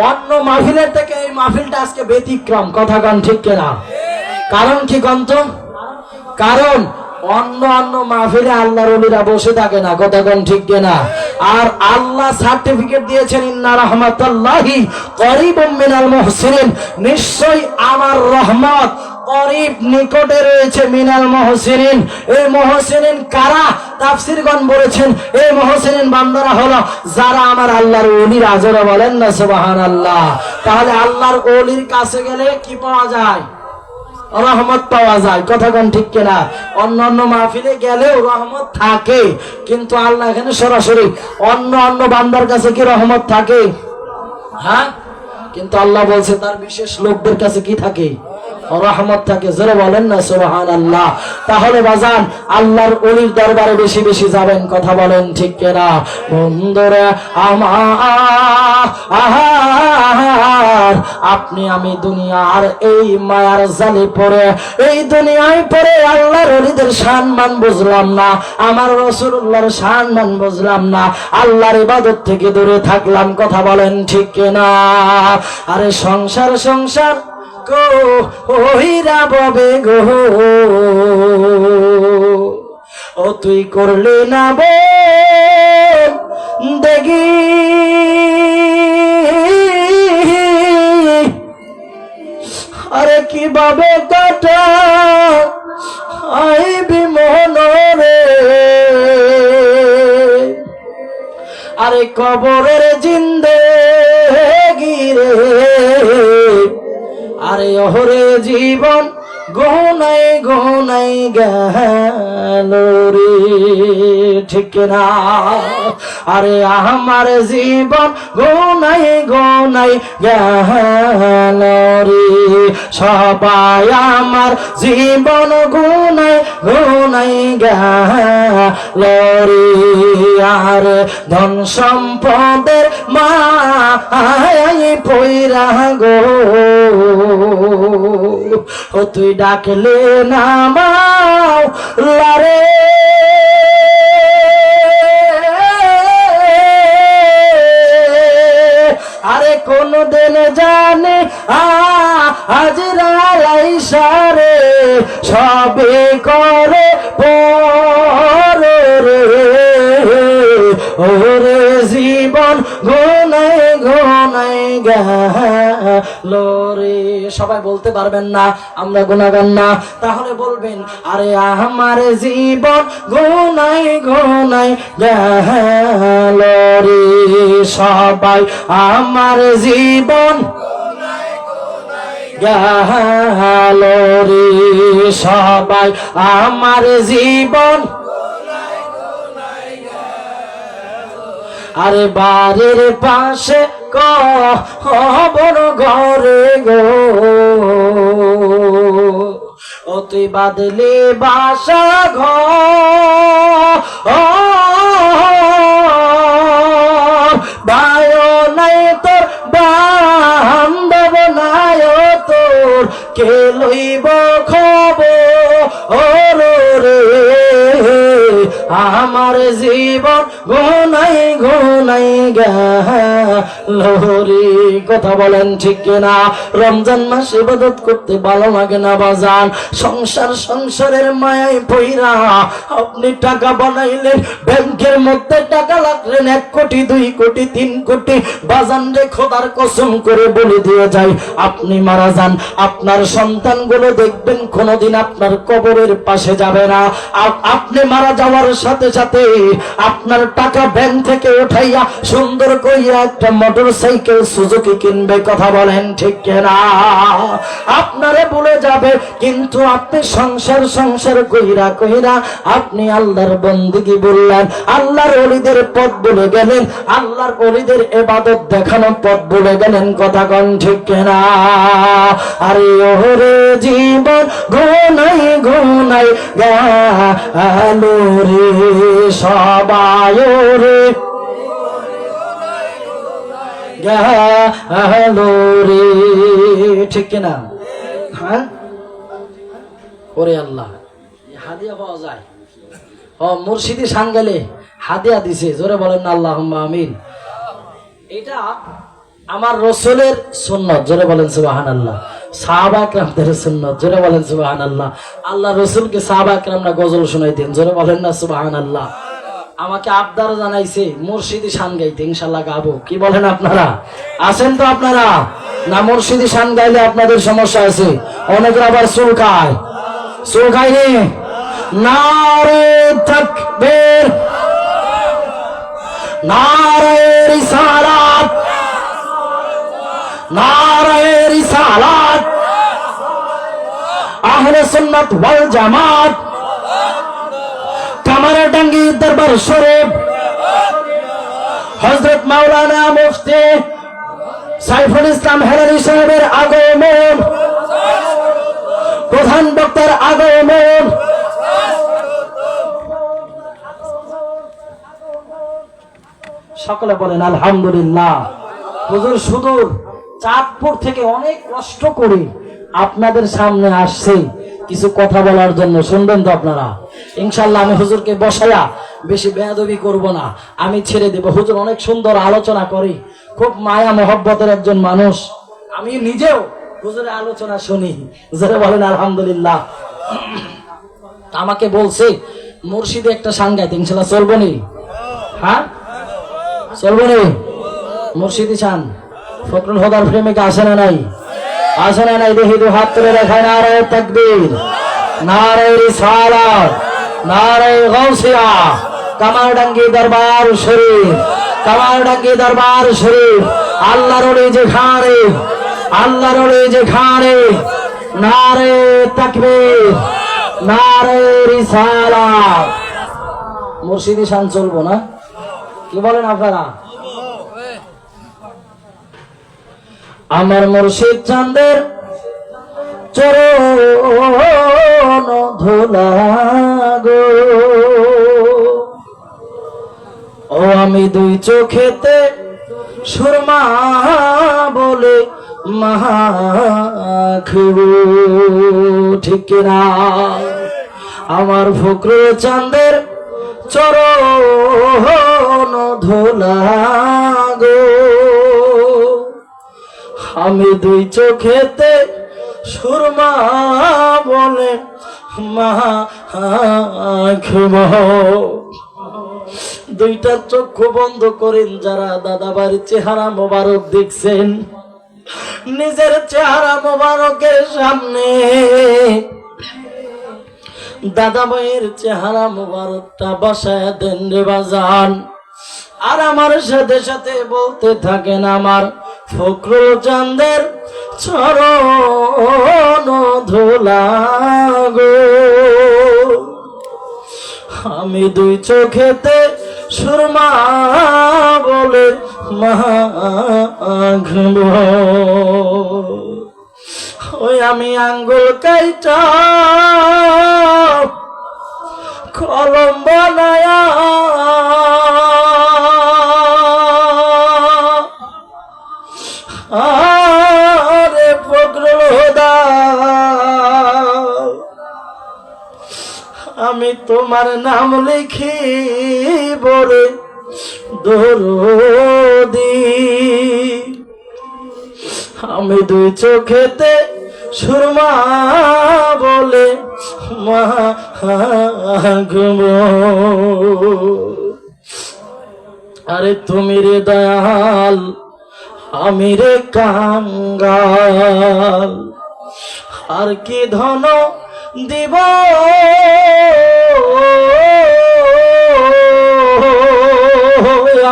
অন্য মাহফিলের থেকে এই মাহফিলটা আজকে ব্যতিক্রম। কথা কন ঠিক কিনা? কারণ কি কন্ত? কারণ অন্য অন্য মাহফিলে আল্লাহর ওলিরা বসে থাকে না। কথা কোন ঠিক কিনা? আর আল্লাহ সার্টিফিকেট দিয়েছেন ইন্না রাহমাতাল্লাহি করিবুম মিনাল মুহসিনিন, নিশ্চয়ই আমার রহমত করিব, নিকটে রয়েছে, মিনাল মুহসিনিন। এই মুহসিনিন কারা? তাফসীরগণ বলেছেন এই মুহসিনিন বান্দারা হলো যারা আমার আল্লাহর ওলির। আজরা বলেন না সুবহানাল্লাহ। তাহলে আল্লাহর ওলির কাছে গেলে কি পাওয়া যায়? রহমত পাওয়া যায়। কথা কোন ঠিক কিনা? অন্য অন্য মাহফিলে গেলেও রহমত থাকে, কিন্তু আল্লাহ এখানে সরাসরি। অন্য অন্য বান্দার কাছে কি রহমত থাকে? হ্যাঁ, কিন্তু আল্লাহ বলছে তার বিশেষ লোকদের কাছে কি থাকে? রহমত থাকে। জোরে বলেন না সুবহানাল্লাহ। তাহলে বাজান আল্লাহর ওলির দরবারে বেশি বেশি যাবেন, কথা বলেন ঠিক কিনা? বন্ধুরা আমার, আপনি আমি দুনিয়ার এই মায়ার জালে পড়ে, এই দুনিয়ায় পড়ে আল্লাহর ওলিদের সম্মান বুঝলাম না, আমার রাসূলুল্লাহর সম্মান বুঝলাম না, আল্লাহর ইবাদত থেকে দূরে থাকলাম, কথা বলেন ঠিক কিনা? আরে সংসার সংসার কইরা ববে গো, ও তুই করলে না দেখি আরে কিভাবে কাটা আইবি মনরে, আরে কবরের জিন্দেগি রে, আরে ওরে জীবন গোনাই গোনাই গেল রে, ঠিক না? আরে আমার জীবন গোনাই গোনাই গেল রে, সবাই আমার জীবন গোনাই গোনাই গেল রে, আর ধন সম্পদের মায়াই পইরা গো, ও তুই ডাকলে নামাও লারে, আরে কোন দিন জানে আজরাইসারে সবে করে পরে রে, ওরে জীবন গোনাই গোনাই গেল রে। সবাই বলতে পারবেন না, আমরা গুনাহগার না, তাহলে বলবেন আরে আমার জীবন গোনাই গোনাই গেল রে, সবাই আমার জীবন গেল রে, সবাই আমার জীবন, আরে বাড়ির পাশে কবর ঘরে গো, ও তুই বাদলে বাসা ঘর, ভাইও নাই তোর বান্ধব নাই তোর, কে লইব খবর রে, আমার জীবন গোনাই গোনাই গেল রে, কথা বলেন ঠিক কিনা? রমজান মাস ইবাদত করতে ভালো লাগে না বাজান? সংসার সংসারের মায়ায় পইরা আপনি টাকা বানাইলেন, ব্যাংকের মধ্যে টাকা রাখলেন 1 কোটি 2 কোটি 3 কোটি, বাজান রে খোদার কসম করে বলে দিয়ে যায়, আপনি মারা যান, আপনার সন্তানগুলো দেখবেন কোনোদিন আপনার কবরের পাশে যাবে না, আপনি মারা যাওয়ার সাথে সাথে আপনার টাকা ব্যাংক থেকে উঠাইয়া সুন্দর কইয়া একটা মোটরসাইকেল সুজুকি কিনবে, কথা বলেন ঠিক কিনা? আপনারে বলে যাবে, কিন্তু আপনি সংসার সংসার কইরা কইরা আপনি আল্লাহর বন্দেগী বললেন, আল্লাহর ওলিদের পথ বলে গেলেন, আল্লাহর ওলিদের ইবাদত দেখানো পথ বলে গেলেন, কথা কোন ঠিক কিনা? আরে ওরে জীবন গোনাই গোনাই গেল রে, সবাই রে গেল রে, ঠিক কিনা? হ্যাঁ, ওরে আল্লাহ, হাদিয়া পাওয়া যায়। ও মুর্শিদি শান গেলে হাদিয়া দিছে, জোরে বলেন না আল্লাহুম্মা আমিন। এটা আমার রাসূলের সুন্নাত, জোরে বলেন সুবহানাল্লাহ। সাহাবা কেরামদের সুন্নাত, জোরে বলেন সুবহানাল্লাহ। আল্লাহ রাসূলকে সাহাবা কেরামরা গজল শোনাইতেন, জোরে বলেন না সুবহানাল্লাহ। আমাকে আবদার জানাইছে মুর্শিদি শান গাইতে, ইনশাআল্লাহ গাবো, কি বলেন আপনারা? আছেন তো আপনারা? না মুর্শিদি শান গাইলে আপনাদের সমস্যা আছে, অনেকের আবার চুল খায়, চুল খায়নি। নারে তাকবীর, নারে রিসালাত, নারে রিসালাত, আহলে সুন্নাত ওয়াল জামাত, কামারটাঙ্গি দরবার শরীফ, হযরত মাওলানা মুফতি সাইফুল ইসলাম হেলালি সাহেবের আগমন, মহান বক্তার আগমন। সকলে বলেন আলহামদুলিল্লাহ। হুজুর সুদূর চাঁদপুর থেকে অনেক কষ্ট করে আপনাদের সামনে আসছে কিছু কথা বলার জন্য, শুনবেন তো আপনারা? ইনশাল্লাহ আমি হুজুরকে বসায়া বেশি বেয়াদবি করব না, আমি ছেড়ে দেব। হুজুর অনেক সুন্দর আলোচনা করে, খুব মায়া মহব্বতের একজন মানুষ। আমি নিজেও হুজুরের আলোচনা শুনি, যারা বলেন আলহামদুলিল্লাহ। আমাকে বলছে মুর্শিদে একটা সাংঘাত, ইনশাল্লাহ চলবো নি? হ্যাঁ চলবো নি? মুর্শিদি চান ফখরুল হুদার প্রেমিকা আসে না নাই? আসে না নাই? দেখি তো হাত তুলে দেখায়। নারায়ে তাকবীর, নারায়ে রিসালাত, নারায়ে গাউসিয়া। কামারডাঙ্গি দরবার শরীফ, কামারডাঙ্গি দরবার শরীফ। আল্লাহর ওলি যেখানে, আল্লাহর ওলি যেখানে। নারায়ে তাকবীর, নারায়ে রিসালাত। মুর্শিদি শান চলবো না? কি বলেন আপনারা? আমার মুর্শিদ চাঁদের চরণ ধুলা গো, ও আমি দুই চোখেতে সুরমা বলে মাখব, ঠিক না? আমার ফখরুল চাঁদের চরণ ধুলা গো, আমি দুই চোখেতে সুরমা বলে মাখব। দুইটা চক্ষু বন্ধ করেন যারা দাদাবাড়ির চেহারা মোবারক দেখছেন, নিজের চেহারা মোবারকের সামনে দাদা ভাইয়ের চেহারা মোবারকটা বসায় দেন রে বাজান। আর আমার সাথে সাথে বলতে থাকেন আমার ফখরুল চাঁদের চরণ ধুলা গো, আমি দুই চোখেতে সুরমা বলে মাখব। ওই আমি আঙ্গুল কাইটা কলম বানায়া আরে ফখরুল হুদা, আমি তোমার নাম লিখি বলে দরদি। আমি দুই চোখেতে সুরমা বলে মাখব। আরে তুমি রে দয়াল, আমি রে কাঙ্গাল, আর কি ধন দিব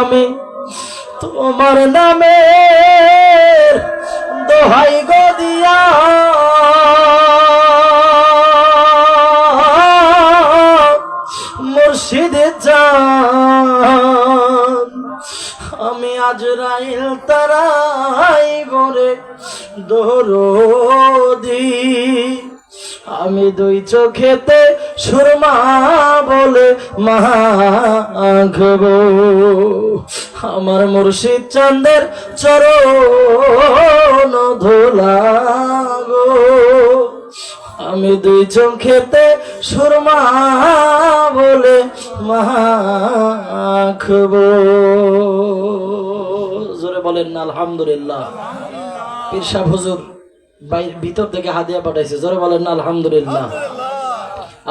আমি তোমার নামে দোহাই গো দিয়া। মুর্শিদে জান, আমি আজরাইল তারাই বরে দরদি। আমি দুই চোখেতে সুরমা বলে মাখব। আমার মুর্শিদ চাঁদের চরণ ধুলা গো, আমি দুই চোখেতে সুরমা বলে মাখব। জোরে বলেন না আলহামদুলিল্লাহ। পীর সাহেব হুজুর ভিতর থেকে হাদিয়া পাঠাইছে, জোরে বলেন না আলহামদুলিল্লাহ।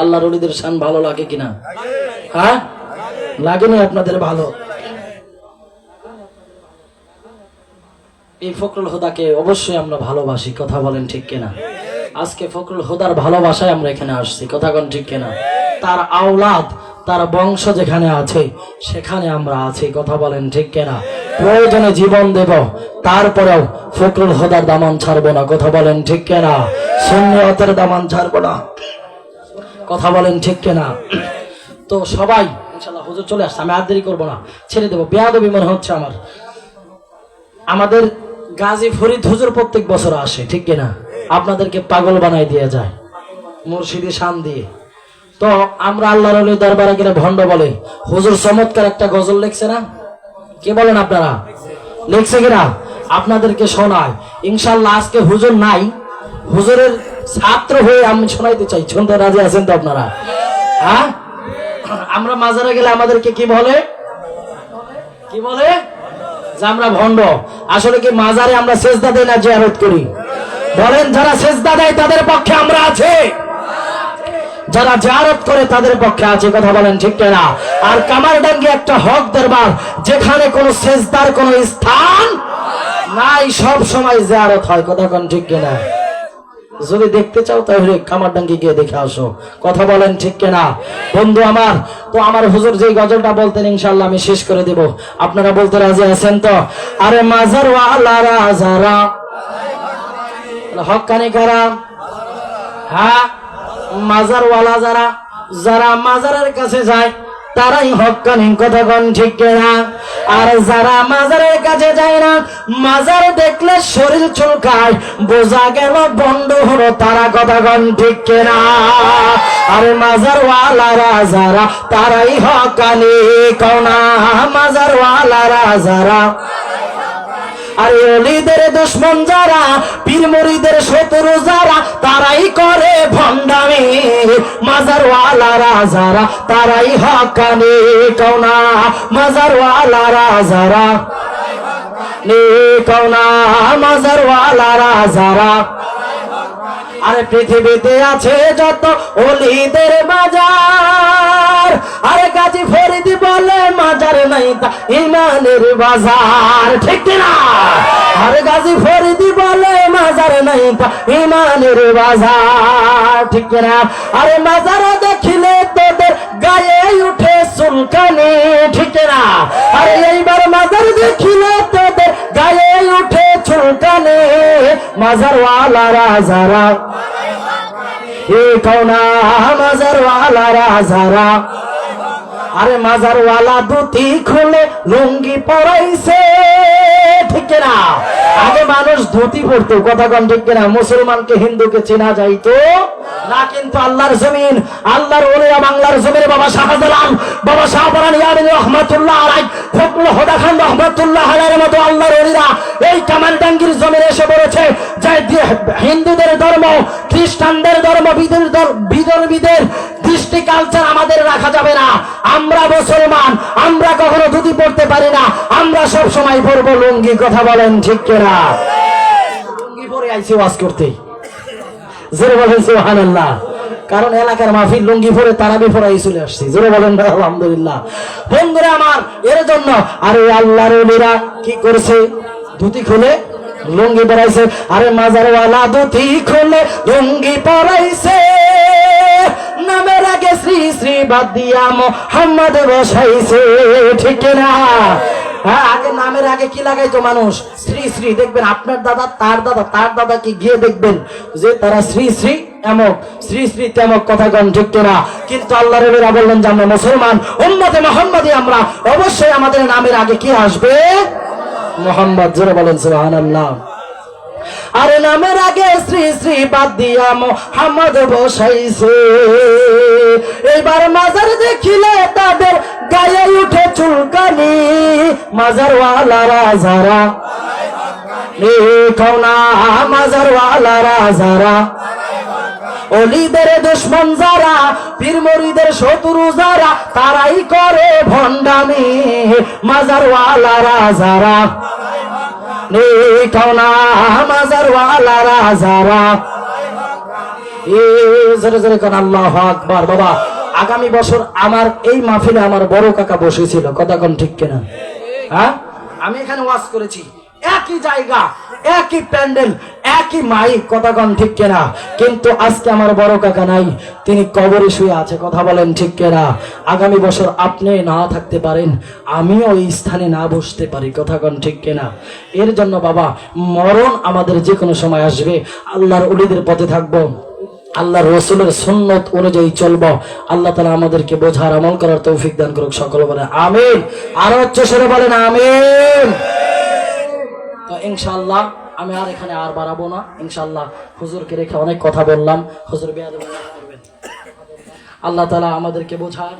আল্লাহর ওলিদের শান ভালো লাগে কিনা? হ্যাঁ লাগেনি আপনাদের? ভালো। এই ফখরুল হুদাকে অবশ্যই আমরা ভালোবাসি, কথা বলেন ঠিক কিনা? আজকে ফখরুল হুদার ভালোবাসায় আমরা এখানে আসছি, কথা বলেন ঠিক কিনা? তার আওলাদ, তার বংশ যেখানে আছে সেখানে আমরা আছি, কথা বলেন ঠিক কিনা? প্রয়োজনে জীবন দেব, তারপরেও ফখরুল হুদার দামান ছাড়বো না, কথা বলেন ঠিক কিনা? সুন্নিয়তের দামান ছাড়বো না, কথা বলেন ঠিক কিনা? তো সবাই ইনশাআল্লাহ, হুজুর চলে আসছে, আমি আর দেরি করবো না, ছেড়ে দেবো। বেয়াদবি মনে হচ্ছে আমার। আমাদের গাজী ফরিদ হুজুর প্রত্যেক বছর আসে, ঠিক কিনা? আপনাদেরকে পাগল বানাই দিয়ে যায়। মুর্শিদি শান দিয়ে। তো আমরা আল্লাহর ওলির দরবারে গেলে ভণ্ড বলে। হুজুর চমৎকার একটা গজল লিখছে না? কে বলেন আপনারা? লিখছে কিনা? আপনাদেরকে শোনায় ইনশাল্লাহ। আজকে হুজুর নাই, হুজুরের ছাত্র হয়ে আমি শোনাইতে চাই। শুনতে রাজি আছেন তো আপনারা? হ্যাঁ, আমরা মাজারে গেলে আমাদেরকে কি বলে? কি বলে? যে আমরা ভণ্ড। আসলে কি মাজারে আমরা সেজদা দেই না জিয়ারত করি? বলেন, যারা সেজদা দেয় তাদের পক্ষে আমরা আছে, যারা জিয়ারত করে তাদের পক্ষে আছে। কথা বলেন ঠিক কিনা? আর কামারডাঙ্গি একটা হক দরবার, যেখানে কোনো সেজদার কোনো স্থান নাই, সব সময় জিয়ারত হয়। কথা কোন ঠিক কিনা? যদি দেখতে চাও তাহলে কামারডাঙ্গি গিয়ে দেখে আসো। কথা বলেন ঠিক কিনা? বন্ধু আমার, তো আমার হুজুর যে গজলটা বলতেন ইনশাআল্লাহ আমি শেষ করে দেব। আপনারা বলতে রাজি আছেন তো? আরে মাজার ওয়ালারা যারা হক্কানি কারা, হ্যাঁ মাজার ওয়ালা যারা, যারা মাজারের কাছে যায় তারাই হক্কানি। কথা কোন ঠিক কিনা? আর যারা মাজারের কাছে যায় না, মাজার দেখলে শরীর চুলকায়, বোঝা গেল বন্ধ হলো তারা। কথা কোন ঠিক কিনা? আর মাজার ওয়ালারা যারা তারাই হক্কানি। কোনা মাজার ওয়ালারা যারা, আর ওলিদের দুশ্মন যারা, পীর মুরিদের শত্রু যারা, তারাই করে ভণ্ডামি। মাজার ওয়ালারা যারা তারাই হক্কানি। কোনা মাজার ওয়ালারা যারা, কোনা মাজার ওয়ালারা যারা। আরে পৃথিবীতে আছে যত ওলিদের মাজার, আরে গাজী ফরিদি বলে মাজার নাই তা ইমানের বাজার। ঠিক না? আরে গাজী ফরিদি বলে মাজার নাই তা ইমানের বাজার। ঠিক না? আরে মাজার দেখিলে তোদের গায়ে উঠে চুলকানি। ঠিক না? আরে এইবার মাজার দেখিলে তোদের গায়ে উঠে চুলকানি। মাজার ওয়ালারা যারা, কোনা মাজার ওয়ালারা যারা। আরে মাজার ওয়ালা ধুতি খুলে লুঙ্গি পরাইছে। ঠিক না? আগে মানুষ ধুতি পরতো। কথা কোন ঠিক না? মুসলমানকে হিন্দুকে চেনা যাইতো না। কিন্তু আল্লাহর জমিন, আল্লাহর ওলিয়া বাংলার জমিনে বাবা শাহজালাল, বাবা শাহপরান ইয়ামিন রহমাতুল্লাহ আলাইহি, ফখরুল হুদা খান রহমাতুল্লাহ আলাইহির মতো আল্লাহর ওলিরা এই কামারডাঙ্গির জমিনে এসে পড়েছে। যে হিন্দুদের ধর্ম, খ্রিস্টানদের ধর্ম, বিধর্মীদের দৃষ্টি কালচার আমাদের রাখা যাবে না। আমরা মুসলমান, আমরা কখনো ধুতি পড়তে পারি না, আমরা সব সময় পরবো লুঙ্গি। কথা বলেন ঠিক কিনা? লুঙ্গি পরে আইছি ওয়াজ করতে। জোরে বলেন সুবহানাল্লাহ। কারণ এলাকার মাহফিল লুঙ্গি পরে তারাবি পড়াই চলে আসছি। জোরে বলেন আলহামদুলিল্লাহ। বন্ধুরা আমার, এর জন্য আরে আল্লাহর ওলিরা কি করছে? ধুতি খুলে লুঙ্গি পরাইছে। আরে মাজার ওয়ালা ধুতি খুলে লুঙ্গি পরাইছে, নামের আগে শ্রী শ্রী বাদ দিয়া মোহাম্মদ বসাইছে। ঠিক না? হ্যাঁ, আগে নামের আগে কি লাগাইতো মানুষ? শ্রী শ্রী। দেখবেন আপনার দাদা, তার দাদা, তার দাদা কি গিয়ে দেখবেন যে তারা শ্রী শ্রী এমক, শ্রী শ্রী তেমক। কথা কন ঠিক না? কিন্তু আল্লাহ রাব্বুল বললেন যে আমরা মুসলমান, উম্মতে মুহাম্মাদি, আমরা অবশ্যই আমাদের নামের আগে কি আসবে? মুহাম্মদ। জোরে বলেন সুবহানাল্লাহ। আরে নামের আগে শ্রী শ্রী বাদ দিয়া মোহাম্মদ বসাইছে। এইবার মাজার দেখিলে তাদের গায়ে উঠে চুলকানি। মাজার ওয়ালারা যারা, কোনা মাজার ওয়ালারা যারা, ওলিদের দুশ্মন যারা, পীর মুরিদের শত্রু যারা, তারাই করে ভণ্ডামি। মাজার ওয়ালারা যারা, কোনা মাজার ওয়ালারা যারা। জোরে জোরে কোন আল্লাহু আকবার। বাবা, আগামী বছর আমার এই মাহফিলে আমার বড় কাকা বসেছিল। কথা কোন ঠিক কিনা? হ্যাঁ, আমি এখানে ওয়াজ করেছি, একই জায়গা, একই প্যান্ডেল, একই মাইক। কথা কোন ঠিক কিনা? কিন্তু আজকে আমার বড় কাকা নাই, তিনি কবরে শুয়ে আছে। কথা বলেন ঠিক কিনা? আগামী বছর আপনি না থাকতে পারেন, আমিও এই স্থানে না বসতে পারি। কথা কোন ঠিক কিনা? এর জন্য বাবা, মরণ আমাদের যে কোনো সময় আসবে। আল্লাহর ওলিদের পথে থাকবো, আল্লাহর রাসূলের সুন্নাত অনুযায়ী চলবো। আল্লাহ তাআলা আমাদেরকে বোঝার, আমল করার তৌফিক দান করুক। সকলে বলেন আমিন। আরো উচ্চ স্বরে বলেন আমিন। তো ইনশাআল্লাহ আমি আর এখানে আর বাড়াবো না, ইনশাআল্লাহ হুজুরকে রেখে অনেক কথা বললাম। হুজুর বেয়াদবি না করবেন। আল্লাহ তাআলা আমাদেরকে বোঝার,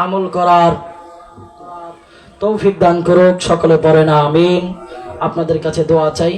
আমল করার তৌফিক দান করুক। সকলে পড়েন আমিন। আপনাদের কাছে দোয়া চাই।